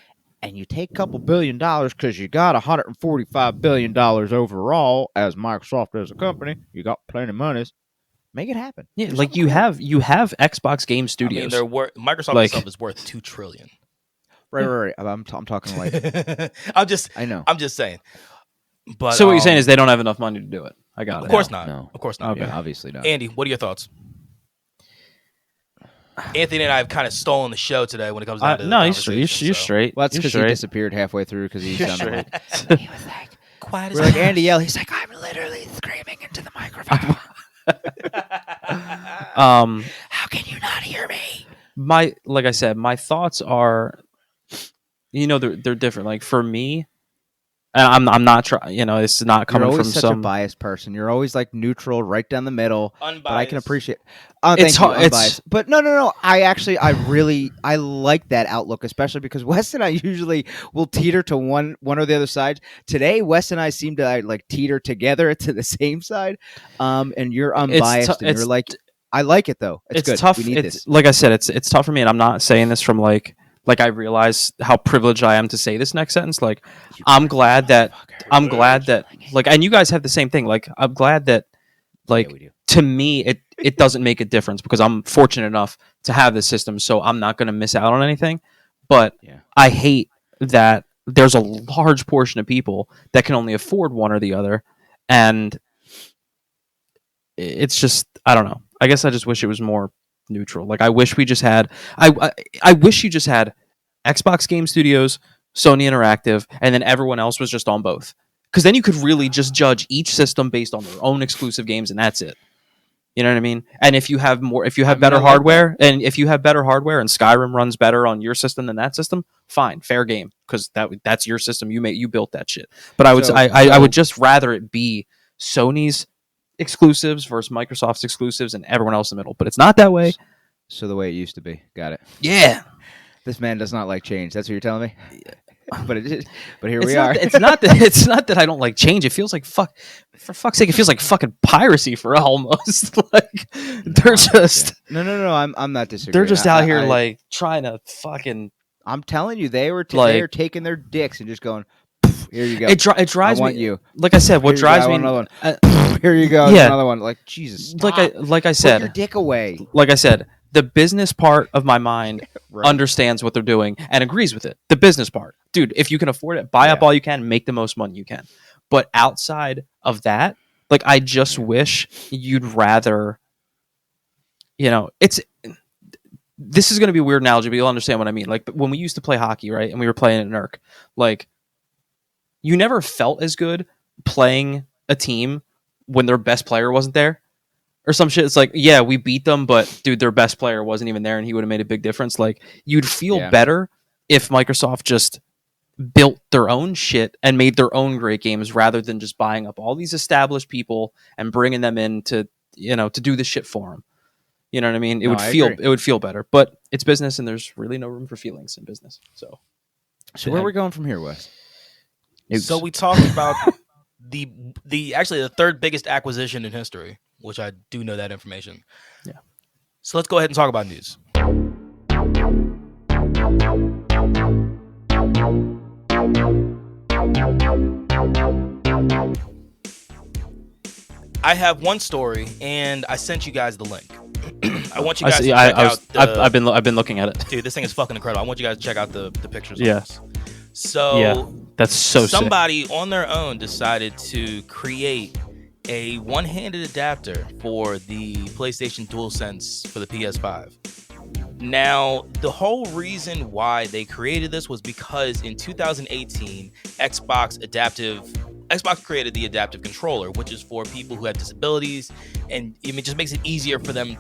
and you take a couple $1 billion because you got $145 billion overall as Microsoft as a company, you got plenty of monies. Make it happen. Yeah, like you have Xbox Game Studios. I mean, they're Microsoft Like- itself is worth $2 trillion. Right. I'm talking like I know. I'm just saying. But So what you're saying is they don't have enough money to do it. I got it. of course not. No. Of course not. Okay. Yeah, obviously not. Andy, what are your thoughts? Anthony and I have kind of stolen the show today when it comes down to no, the you're straight. You're straight. Well, that's You're because he straight. disappeared halfway through because he You're sounded straight. like he was like, Quiet as we're like Andy yell. He's like, I'm literally screaming into the microphone. How can you not hear me? Like I said, my thoughts are, they're different. Like for me, and I'm not trying. It's not You're coming always from such some a biased person. You're always like neutral, right down the middle. Unbiased. But I can appreciate. It's Thank you, hard- it's- unbiased. But no. I like that outlook, especially because Wes and I usually will teeter to one or the other side. Today, Wes and I seem to like teeter together to the same side. And you're unbiased, and you're like, I like it though. It's good. tough. We need this. Like I said, it's tough for me, and I'm not saying this from like I realize how privileged I am to say this next sentence. Like I'm glad that like, and you guys have the same thing. Like I'm glad that like Yeah, we do. to me it doesn't make a difference because I'm fortunate enough to have this system, so I'm not going to miss out on anything. But Yeah. I hate that there's a large portion of people that can only afford one or the other, and it's just, I don't know. I guess I just wish it was more neutral. Like I wish we just had I wish you just had Xbox Game Studios, Sony Interactive, and then everyone else was just on both. Because then you could really just judge each system based on their own exclusive games, and that's it. You know what I mean? And if you have better hardware, and if you have better hardware, and Skyrim runs better on your system than that system, fine, fair game, because that's your system. You built that shit. But I would just rather it be Sony's exclusives versus Microsoft's exclusives and everyone else in the middle. But it's not that way. So the way it used to be. Got it. Yeah. This man does not like change. That's what you're telling me. But it is. But here It's we not are. that- it's not that I don't like change. It feels like for fuck's sake, it feels like fucking piracy for almost. Like they're just No. I'm not disagreeing. they're just out here I- like trying to fucking. I'm telling you, they were Like- they are taking their dicks and just going. Here you go. It drives I me. want you. Like I said, what Here you go, drives I me. want another one. Here you go. yeah. Another one. Like Jesus. Like I Put your said, dick away. like I said, The business part of my mind understands what they're doing and agrees with it. The business part, dude, if you can afford it, buy up all you can, make the most money you can. But outside of that, like, I just wish you'd rather, this is going to be a weird analogy, but you'll understand what I mean. Like, when we used to play hockey, right, and we were playing at NERC, like, you never felt as good playing a team when their best player wasn't there or some shit. It's like, yeah, we beat them, but dude, their best player wasn't even there and he would have made a big difference. Like, you'd feel better if Microsoft just built their own shit and made their own great games rather than just buying up all these established people and bringing them in to do the shit for them. You know what I mean? It would feel better, but it's business and there's really no room for feelings in business. So where are we going from here, Wes? So we talked about the third biggest acquisition in history, which I do know that information. Yeah. So let's go ahead and talk about news. I have one story, and I sent you guys the link. I want you guys to check out. I've been looking at it. Dude, this thing is fucking incredible. I want you guys to check out the pictures. Yeah. Of this. So that's so somebody sick. on their own decided to create a one-handed adapter for the PlayStation DualSense for the PS5. Now, the whole reason why they created this was because in 2018, Xbox created the adaptive controller, which is for people who have disabilities, and it just makes it easier for them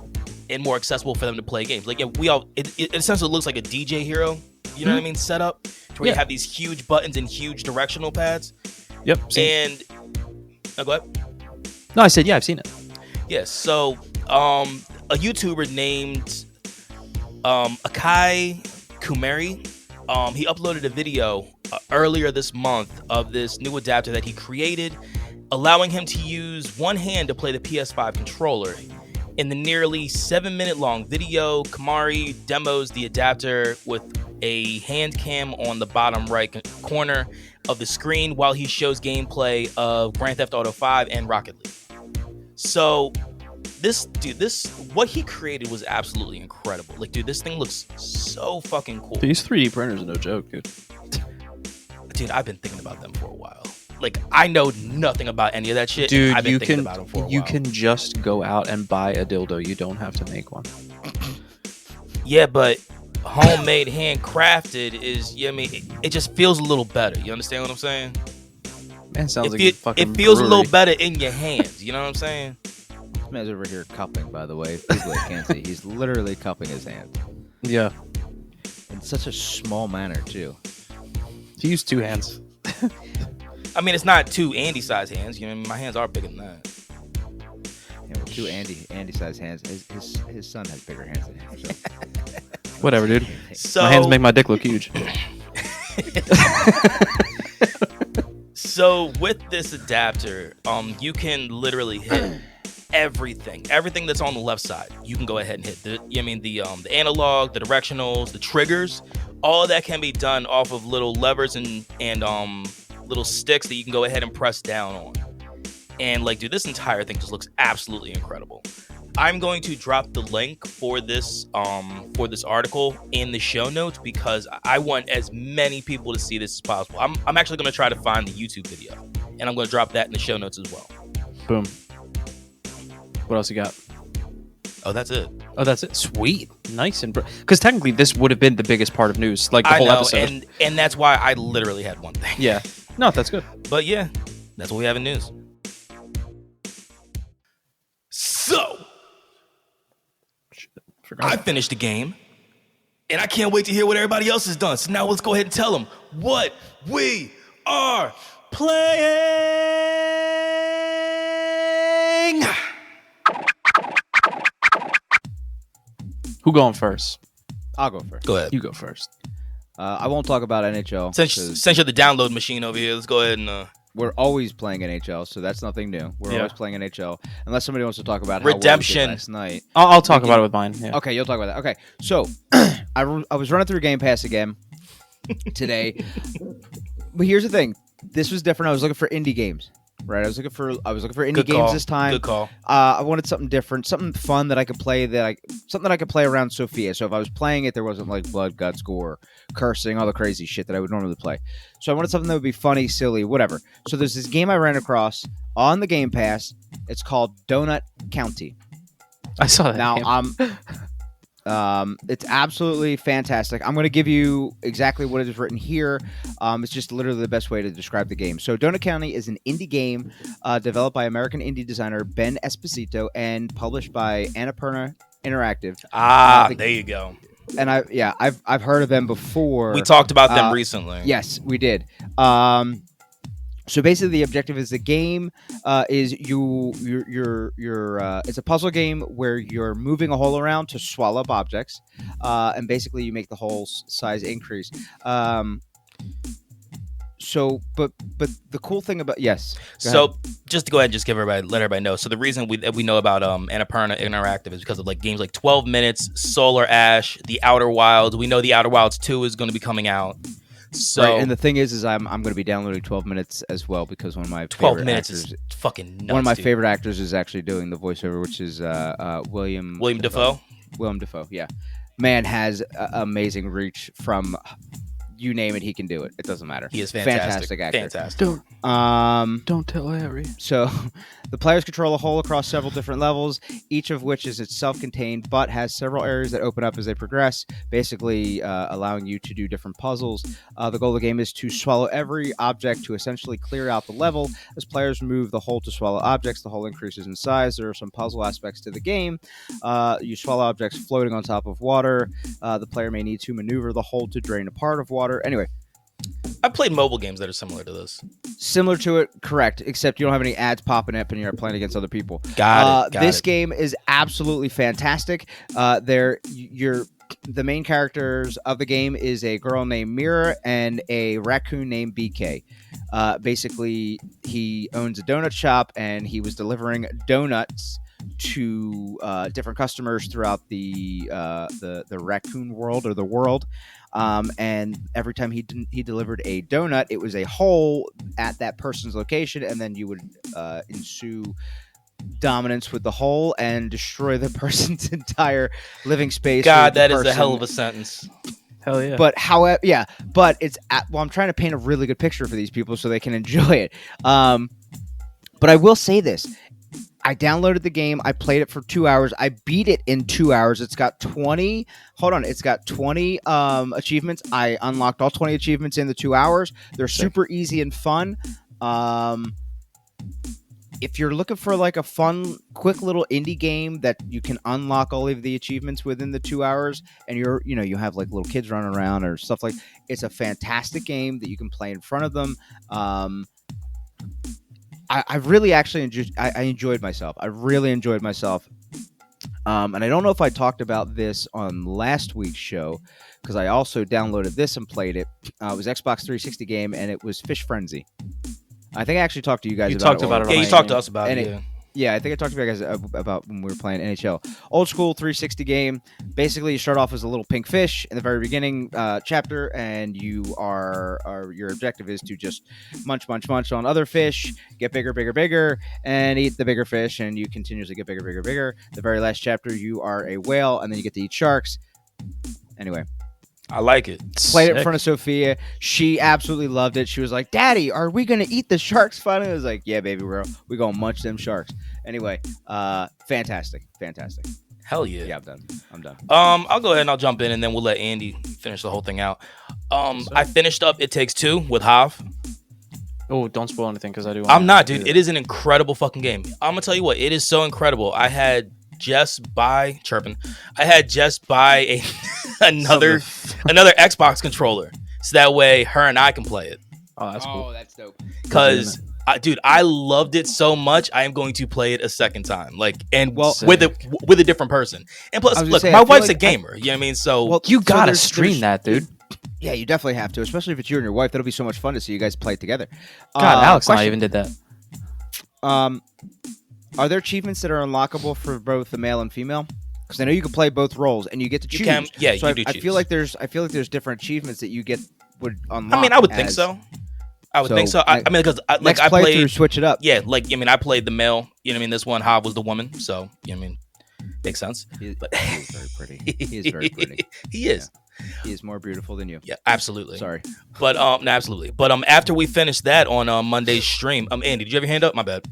and more accessible for them to play games. Like, it essentially looks like a DJ Hero, you know what I mean, setup, to where you have these huge buttons and huge directional pads. Yep. And go ahead. No, I said, I've seen it. Yes. So, a YouTuber named Akai Kumari, he uploaded a video earlier this month of this new adapter that he created, allowing him to use one hand to play the PS5 controller. In the nearly 7-minute long video, Kumari demos the adapter with a hand cam on the bottom right corner of the screen while he shows gameplay of Grand Theft Auto 5 and Rocket League. So what he created was absolutely incredible. Like, dude, this thing looks so fucking cool. These 3D printers are no joke, dude. Dude, I've been thinking about them for a while. Like, I know nothing about any of that shit. Dude, I've been thinking about them for a while. You can just go out and buy a dildo. You don't have to make one. Yeah, but homemade, handcrafted is, it just feels a little better. You understand what I'm saying? Man, sounds like a fucking it feels brewery. a little better in your hands. You know what I'm saying? This man's over here cupping, by the way. People that can't see. He's literally cupping his hand. Yeah. In such a small manner, too. He used 2 hands. I mean, it's not 2 Andy-sized hands. You know, my hands are bigger than that. Yeah, well, 2 Andy-sized hands. His son has bigger hands than him. So. Whatever, dude. So, my hands make my dick look huge. So with this adapter, you can literally hit everything that's on the left side. You can go ahead and hit the analog, the directionals, the triggers. All of that can be done off of little levers and little sticks that you can go ahead and press down on. And like, dude, this entire thing just looks absolutely incredible. I'm going to drop the link for this article in the show notes because I want as many people to see this as possible. I'm actually going to try to find the YouTube video, and I'm going to drop that in the show notes as well. Boom. What else you got? Oh, that's it. Oh, that's it. Sweet. Nice. And because technically this would have been the biggest part of news, like the whole episode. And that's why I literally had one thing. Yeah. No, that's good. But yeah, that's what we have in news. So, I finished the game, and I can't wait to hear what everybody else has done. So now let's go ahead and tell them what we are playing. Who going first? I'll go first. Go ahead. You go first. I won't talk about NHL. Since you're the download machine over here, let's go ahead and... We're always playing NHL, so that's nothing new. We're always playing NHL, unless somebody wants to talk about how Redemption well we did last night. I'll talk about it with mine. Yeah. Okay, you'll talk about that. Okay, so I was running through GamePass again today, but here's the thing: this was different. I was looking for indie games. right? I was looking for indie Good games call. this time. Good call. I wanted something different, something fun that I could play something that I could play around Sophia. So if I was playing it, there wasn't like blood, guts, gore, cursing, all the crazy shit that I would normally play. So I wanted something that would be funny, silly, whatever. So there's this game I ran across on the Game Pass. It's called Donut County. I saw that. Now it's absolutely fantastic. I'm going to give you exactly what is written here. It's just literally the best way to describe the game. So Donut County is an indie game developed by American indie designer Ben Esposito and published by Annapurna Interactive. There you go. And I've heard of them before. We talked about them recently. Yes, we did. So basically, the objective is the game is it's a puzzle game where you're moving a hole around to swallow up objects, and basically you make the hole size increase. So, but the cool thing about So just to go ahead and just let everybody know. So the reason we know about Annapurna Interactive is because of like games like 12 Minutes, Solar Ash, The Outer Wilds. We know The Outer Wilds 2 is going to be coming out. So right, and the thing is I'm going to be downloading 12 Minutes as well because one of my 12 favorite Minutes actors, is fucking nuts. one of my dude. favorite actors is actually doing the voiceover, which is William Dafoe. Willem Dafoe, yeah. Man has amazing reach from you name it, he can do it. It doesn't matter. He is fantastic. actor. Fantastic. Don't tell Harry. So the players control a hole across several different levels, each of which is self-contained, but has several areas that open up as they progress, basically allowing you to do different puzzles. The goal of the game is to swallow every object to essentially clear out the level. As players move the hole to swallow objects, the hole increases in size. There are some puzzle aspects to the game. You swallow objects floating on top of water. The player may need to maneuver the hole to drain a part of water. Anyway, I've played mobile games that are similar to this. Similar to it, correct, except you don't have any ads popping up and you're playing against other people. Got This it. game is absolutely fantastic. The main characters of the game is a girl named Mira and a raccoon named BK. Basically, he owns a donut shop and he was delivering donuts to different customers throughout the raccoon world or the world. And every time he delivered a donut, it was a hole at that person's location, and then you would ensue dominance with the hole and destroy the person's entire living space. God, that is a hell of a sentence. Hell yeah. But I'm trying to paint a really good picture for these people so they can enjoy it. But I will say this. I downloaded the game. I played it for 2 hours. I beat it in 2 hours. It's got 20. It's got 20 achievements. I unlocked all 20 achievements in the 2 hours. They're super easy and fun. If you're looking for like a fun, quick little indie game that you can unlock all of the achievements within the 2 hours, and you have like little kids running around or stuff like, it's a fantastic game that you can play in front of them. I really actually enjoyed myself. I really enjoyed myself. And I don't know if I talked about this on last week's show because I also downloaded this and played it. It was Xbox 360 game and it was Fish Frenzy. I think I actually talked to you guys about it. Yeah, you talked to us about it. Yeah, I think I talked to you guys about when we were playing NHL. Old school 360 game. Basically, you start off as a little pink fish in the very beginning chapter, and your objective is to just munch on other fish, get bigger, and eat the bigger fish, and you continuously get bigger. The very last chapter, you are a whale, and then you get to eat sharks. Anyway. I like it. Played it in front of Sophia. She absolutely loved it. She was like, "Daddy, are we going to eat the sharks finally?" I was like, "Yeah, baby, we're going to munch them sharks." Anyway, fantastic. Hell yeah. Yeah, I'm done. I'll go ahead and I'll jump in and then we'll let Andy finish the whole thing out. I finished up It Takes Two with Hav. Oh, don't spoil anything because I do. I'm not, dude. It is an incredible fucking game. I'm going to tell you what. It is so incredible. I had Jess buy another Xbox controller so that way her and I can play it. Oh, that's cool. Oh, that's dope. Because I loved it so much. I am going to play it a second time, with a different person. And plus, look, my wife's a gamer. You know what I mean? So you gotta stream that, dude. Yeah, you definitely have to, especially if it's you and your wife. That'll be so much fun to see you guys play it together. God, Alex and I even did that. Are there achievements that are unlockable for both the male and female? Because I know you can play both roles and you get to choose. You do choose. I feel like there's different achievements that you would unlock. I mean, I would think so. I would think so. I mean, because next I playthrough, played, switch it up. yeah, like I mean, I played the male. You know what I mean? This one, Hob was the woman. So you know what I mean, makes sense. He is very pretty. He is very pretty. He is. Yeah. He is more beautiful than you. Yeah, absolutely. Sorry, but no, absolutely. But after we finished that on Monday's stream, Andy, did you have your hand up? My bad.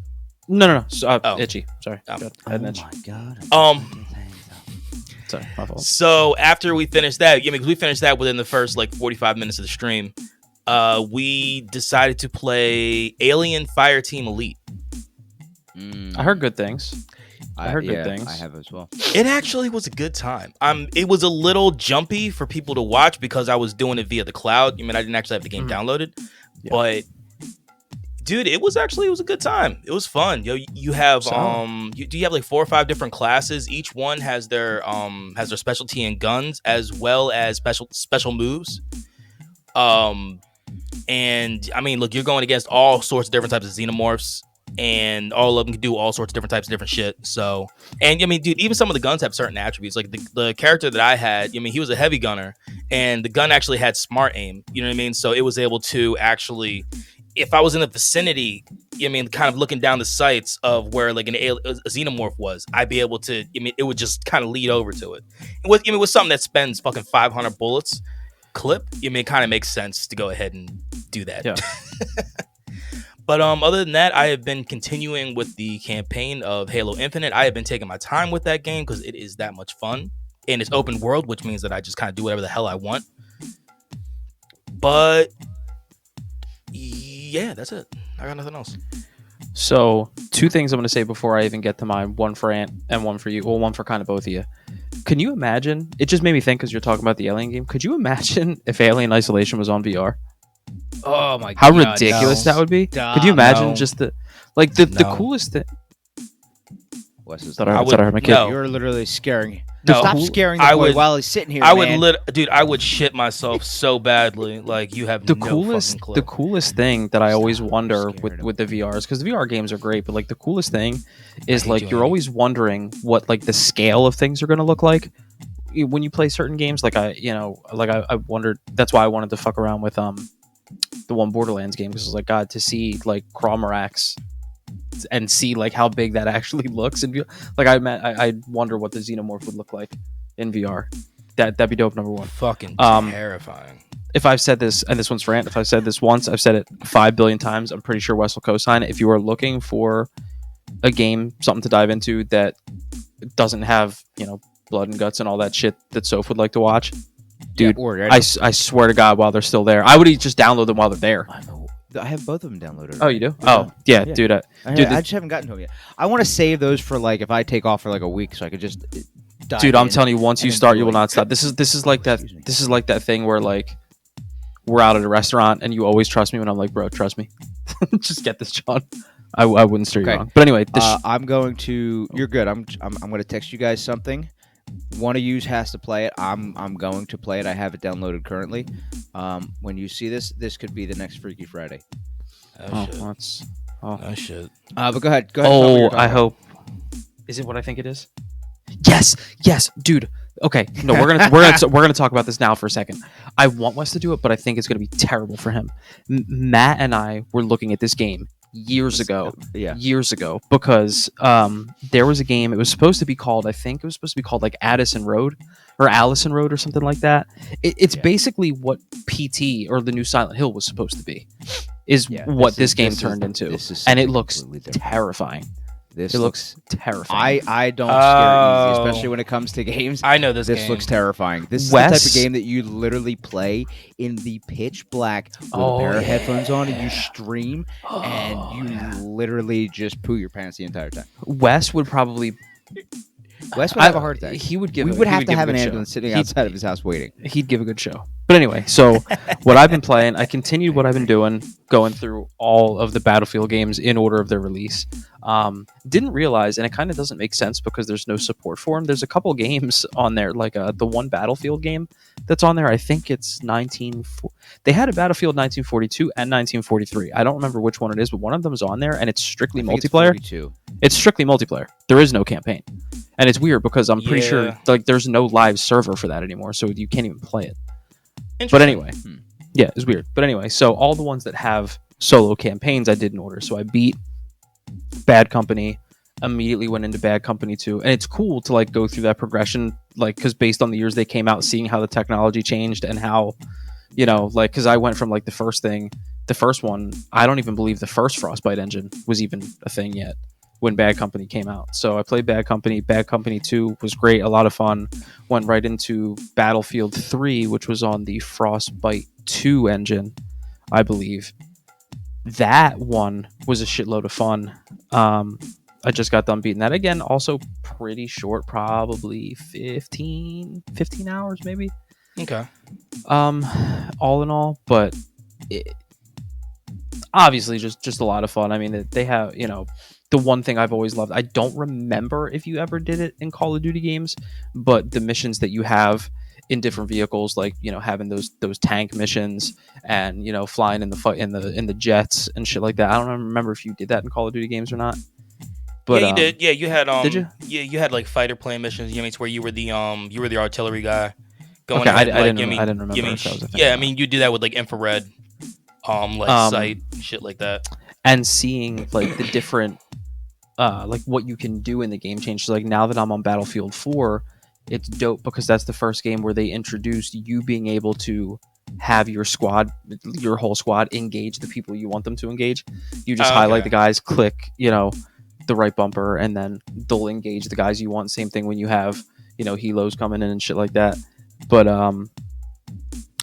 No. So, itchy. Sorry. Oh my god. Sorry, my fault. So after we finished that, because we finished that within the first like 45 minutes of the stream, we decided to play Alien Fireteam Elite. I heard good things. I heard good things. I have as well. It actually was a good time. It was a little jumpy for people to watch because I was doing it via the cloud. I mean, I didn't actually have the game downloaded, but dude, it was a good time. It was fun. You have you have like 4 or 5 different classes. Each one has their specialty in guns as well as special moves. And I mean, look, you're going against all sorts of different types of xenomorphs, and all of them can do all sorts of different types of different shit. So, and I mean, dude, even some of the guns have certain attributes. Like the character that I had, I mean, he was a heavy gunner, and the gun actually had smart aim. You know what I mean? So it was able to actually, if I was in the vicinity, I mean, kind of looking down the sights of where like a xenomorph was, I'd be able to, I mean, it would just kind of lead over to it. And with something that spends fucking 500 bullets clip, I mean, it kind of makes sense to go ahead and do that. Yeah. But other than that, I have been continuing with the campaign of Halo Infinite. I have been taking my time with that game because it is that much fun. And it's open world, which means that I just kind of do whatever the hell I want. But yeah, that's it. I got nothing else. So 2 things I'm going to say before I even get to mine. One for Ant and one for you. Well, one for kind of both of you. Can you imagine? It just made me think because you're talking about the Alien game. Could you imagine if Alien Isolation was on VR? Oh my god! How ridiculous that would be! Could you imagine just the coolest thing? I heard my kid. No. You're literally scaring. No, stop scaring the boy while he's sitting here. I would shit myself so badly. Like you have no fucking clue. The coolest thing that I always wonder with the VRs, because the VR games are great, but like the coolest thing is like you're always wondering what like the scale of things are going to look like when you play certain games. Like I wondered. That's why I wanted to fuck around with the one Borderlands game, because it was like, God, to see like Cromarax and see like how big that actually looks, and like I wonder what the xenomorph would look like in VR. That'd be dope. Number one. Fucking terrifying. If I've said this, and this one's for Ant, if I've said this once, I've said it 5 billion times. I'm pretty sure Wes will co-sign it. If you are looking for a game, something to dive into that doesn't have, blood and guts and all that shit that Soph would like to watch, dude, I swear to God, while they're still there, I would just download them while they're there. I have both of them downloaded. Oh, you do? Yeah. Yeah, dude. I just haven't gotten to them yet. I want to save those for like if I take off for like a week, so I could just. Dude, I'm telling you, once you start, you will not stop. This is like that. This is like that thing where like we're out at a restaurant and you always trust me when I'm like, bro, trust me. Just get this, John. I wouldn't steer you wrong. But anyway, I'm going to. You're good. I'm going to text you guys something. One of you has to play it. I'm going to play it. I have it downloaded currently. When you see this could be the next Freaky Friday. Oh shit. But go ahead. Oh, I hope. Is it what I think it is? Yes, dude. Okay, no, we're gonna talk about this now for a second. I want Wes to do it, but I think it's gonna be terrible for him. Matt and I were looking at this game years ago, because there was a game. It was supposed to be called, I think it was supposed to be called like Allison Road or something like that. It's basically what PT or the new Silent Hill was supposed to be. This game turned into, and it looks terrifying. It looks terrifying. I don't scare easy, especially when it comes to games. I know this game looks terrifying. This is the type of game that you literally play in the pitch black with a pair of headphones on, and you stream, and you literally just poo your pants the entire time. Wes would probably... Wes would have a heart attack. He would give. We would have to have an ambulance sitting outside of his house waiting. He'd give a good show. But anyway, so what I've been playing, I continued what I've been doing, going through all of the Battlefield games in order of their release. Didn't realize, and it kind of doesn't make sense because there's no support for them. There's a couple games on there, like the one Battlefield game that's on there. I think it's they had a Battlefield 1942 and 1943. I don't remember which one it is, but one of them is on there, and it's strictly multiplayer. It's strictly multiplayer. There is no campaign. And it's weird because I'm pretty sure like there's no live server for that anymore, so you can't even play it. But anyway, yeah, it's weird. But anyway, so all the ones that have solo campaigns I did in order. So I beat Bad Company, immediately went into Bad Company 2, and it's cool to like go through that progression, like because based on the years they came out, seeing how the technology changed and how, you know, like because I went from like the first one, I don't even believe the first Frostbite engine was even a thing yet when Bad Company came out. So I played Bad Company. Bad Company 2 was great, a lot of fun. Went right into Battlefield 3, which was on the Frostbite 2 engine, I believe. That one was a shitload of fun. I just got done beating that again. Also pretty short, probably 15 hours maybe. Okay. All in all, but obviously just a lot of fun. I mean, they have, you know, the one thing I've always loved. I don't remember if you ever did it in Call of Duty games, but the missions that you have in different vehicles, like, you know, having those tank missions and, you know, flying in the jets and shit like that. I don't remember if you did that in Call of Duty games or not. But, yeah, you did. Yeah, you had did you? Yeah, you had like fighter plane missions. You know, it's where you were the artillery guy. Going okay, ahead, I didn't remember if that was a thing. Yeah, I mean, you do that with like infrared, sight, shit like that. And seeing like the different, like what you can do in the game changes. Like now that I'm on Battlefield 4, it's dope because that's the first game where they introduced you being able to have your whole squad engage the people you want them to engage. You just highlight the guys, click, you know, the right bumper, and then they'll engage the guys you want. Same thing when you have, you know, helos coming in and shit like that. But I'm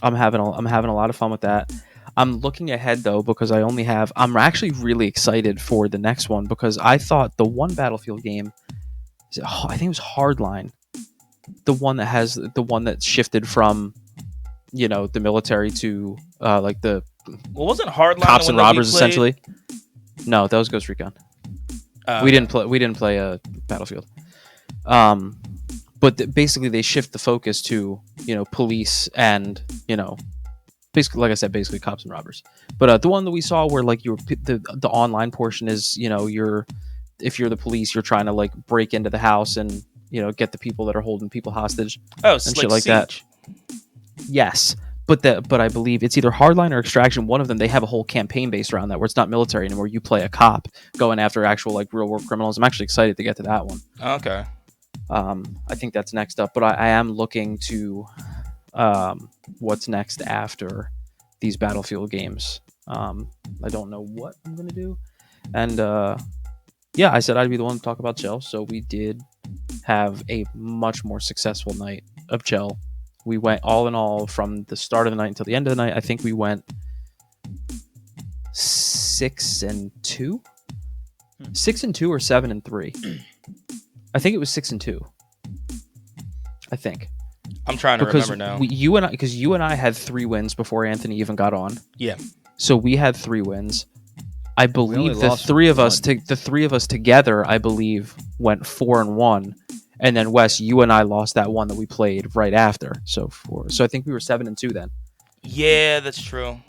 having a lot of fun with that. I'm looking ahead though because I'm actually really excited for the next one because I thought the one Battlefield game, I think it was Hardline, the one that shifted from, you know, the military to like the wasn't Hardline cops and robbers essentially. No, that was Ghost Recon. We didn't play Battlefield. But basically they shift the focus to, you know, police and, you know, basically, like I said, basically cops and robbers. But the one that we saw where like the online portion is, you know, if you're the police, you're trying to like break into the house and, you know, get the people that are holding people hostage and shit like that. Yes. But I believe it's either Hardline or Extraction. One of them, they have a whole campaign based around that where it's not military anymore. You play a cop going after actual like real world criminals. I'm actually excited to get to that one. Okay. I think that's next up, but I am looking to what's next after these Battlefield games. I don't know what I'm gonna do, and yeah, I said I'd be the one to talk about Chell, so we did have a much more successful night of Chell. We went all in all from the start of the night until the end of the night. I think we went 6-2, 6-2 or 7-3. I think it was 6-2. I think. I'm trying to remember now. You and I had 3 wins before Anthony even got on. Yeah. So we had 3 wins. I believe the three of us together, I believe, went 4-1, and then Wes, you and I lost that one that we played right after. So I think we were 7-2 then. Yeah, that's true.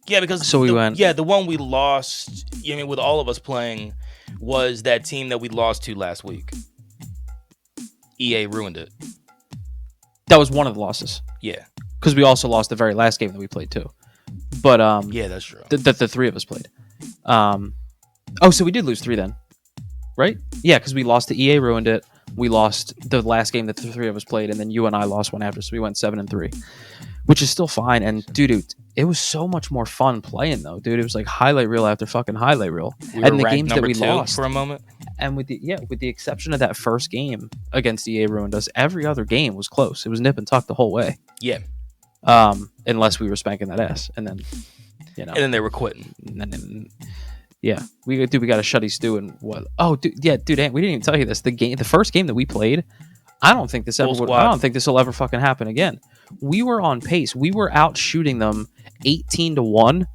Yeah, because so we went. Yeah, the one we lost. I mean, with all of us playing, was that team that we lost to last week. EA ruined it. That was one of the losses. Yeah, because we also lost the very last game that we played too. But yeah, that's true. The 3 of us played. So we did lose 3 then, right? Yeah, because we lost to EA, ruined it. We lost the last game that the 3 of us played, and then you and I lost one after, so we went 7-3, which is still fine. And dude, it was so much more fun playing though, dude. It was like highlight reel after fucking highlight reel. And the games that we lost for a moment, and with the exception of that first game against EA ruined us, every other game was close. It was nip and tuck the whole way. Yeah. Unless we were spanking that ass, and then, you know, and then they were quitting. And then, yeah, we got a shutty stew and what? Oh, dude, we didn't even tell you this. The first game that we played, I don't think this will ever fucking happen again. We were on pace. We were out shooting them 18-1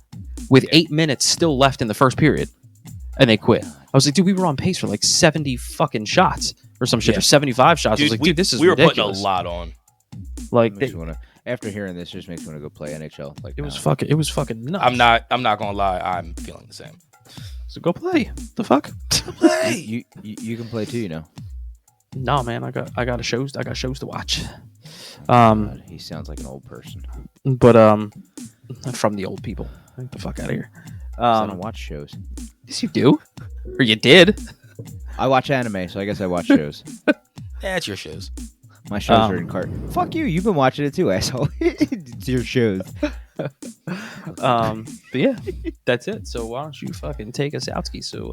with 8 minutes still left in the first period, and they quit. I was like, dude, we were on pace for like 70 fucking shots or some shit, or 75 shots. Dude, I was like, dude, this is ridiculous. Putting a lot on. Like, after hearing this, just makes me want to go play NHL. Like, it was fucking nuts. I'm not gonna lie. I'm feeling the same. So go play. The fuck? Go play. You can play too, you know. No, man, I got shows to watch. God, he sounds like an old person. But from the old people. Get the fuck out of here. 'Cause I don't watch shows. Yes, you do. Or you did. I watch anime, so I guess I watch shows. Yeah, it's your shows. My shows are in cart. Fuck you. You've been watching it too, asshole. It's your shows. But yeah, that's it. So why don't you fucking take us out, Ski? So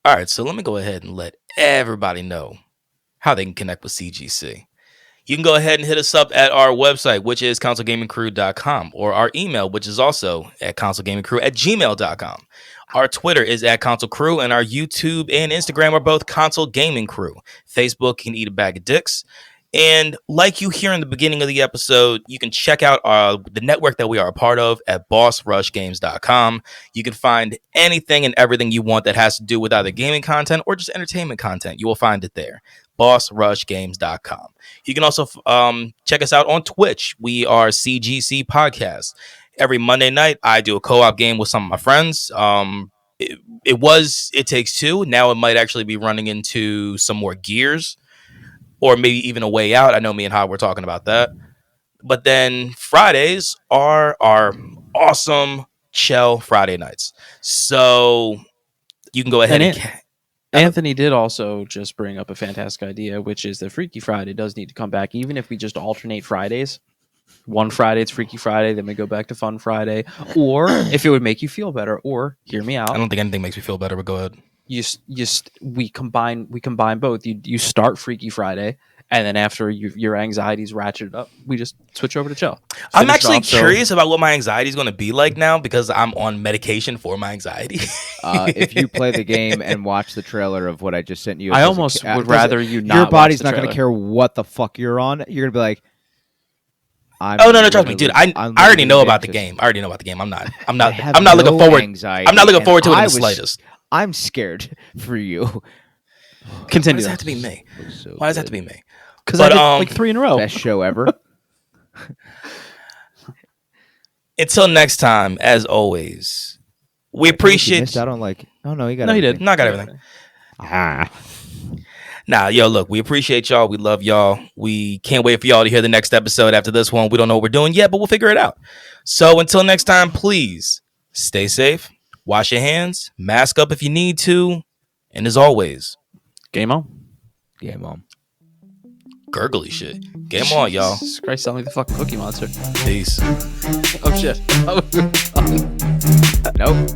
All right, so let me go ahead and let everybody know how they can connect with CGC. You can go ahead and hit us up at our website, which is consolegamingcrew.com, or our email, which is also at consolegamingcrew@gmail.com. Our Twitter is at Console Crew, and our YouTube and Instagram are both Console Gaming Crew. Facebook can eat a bag of dicks. And like you hear in the beginning of the episode, you can check out the network that we are a part of at bossrushgames.com. You can find anything and everything you want that has to do with either gaming content or just entertainment content. You will find it there. bossrushgames.com. You can also check us out on Twitch. We are CGC Podcast. Every Monday night, I do a co-op game with some of my friends. It Takes Two. Now it might actually be running into some more Gears, or maybe even a Way Out. I know me and Howard were talking about that. But then Fridays are our awesome chill Friday nights. So you can go ahead and Anthony did also just bring up a fantastic idea, which is that Freaky Friday does need to come back, even if we just alternate Fridays. One Friday it's Freaky Friday, then we go back to Fun Friday. Or if it would make you feel better, or hear me out. I don't think anything makes me feel better, but go ahead. We combine both. You start Freaky Friday, and then after your anxiety's ratcheted up, we just switch over to chill. I'm actually curious about what my anxiety is going to be like now, because I'm on medication for my anxiety. If you play the game and watch the trailer of what I just sent you, I almost would rather you not. Your body's watch the not going to trailer. care what the fuck you're on. You're going to be like, Oh no, trust me, dude. I already know about the game. I'm not looking forward. Anxiety, I'm not looking forward to it in the was slightest. I'm scared for you. Continue. Why does it have to be me? So Why does it have good. to be me? Because I did like 3 in a row. Best show ever. Until next time, as always, we You appreciate. missed out on like. Oh no, you got. No, he everything. did. No, I got everything. Ah. Nah, yo, look, we appreciate y'all. We love y'all. We can't wait for y'all to hear the next episode after this one. We don't know what we're doing yet, but we'll figure it out. So until next time, please stay safe, wash your hands, mask up if you need to, and as always, Game on. Game on. gurgly shit. Game on, y'all. Jesus Christ, sound like the fucking Cookie Monster. Peace. Oh shit. Nope.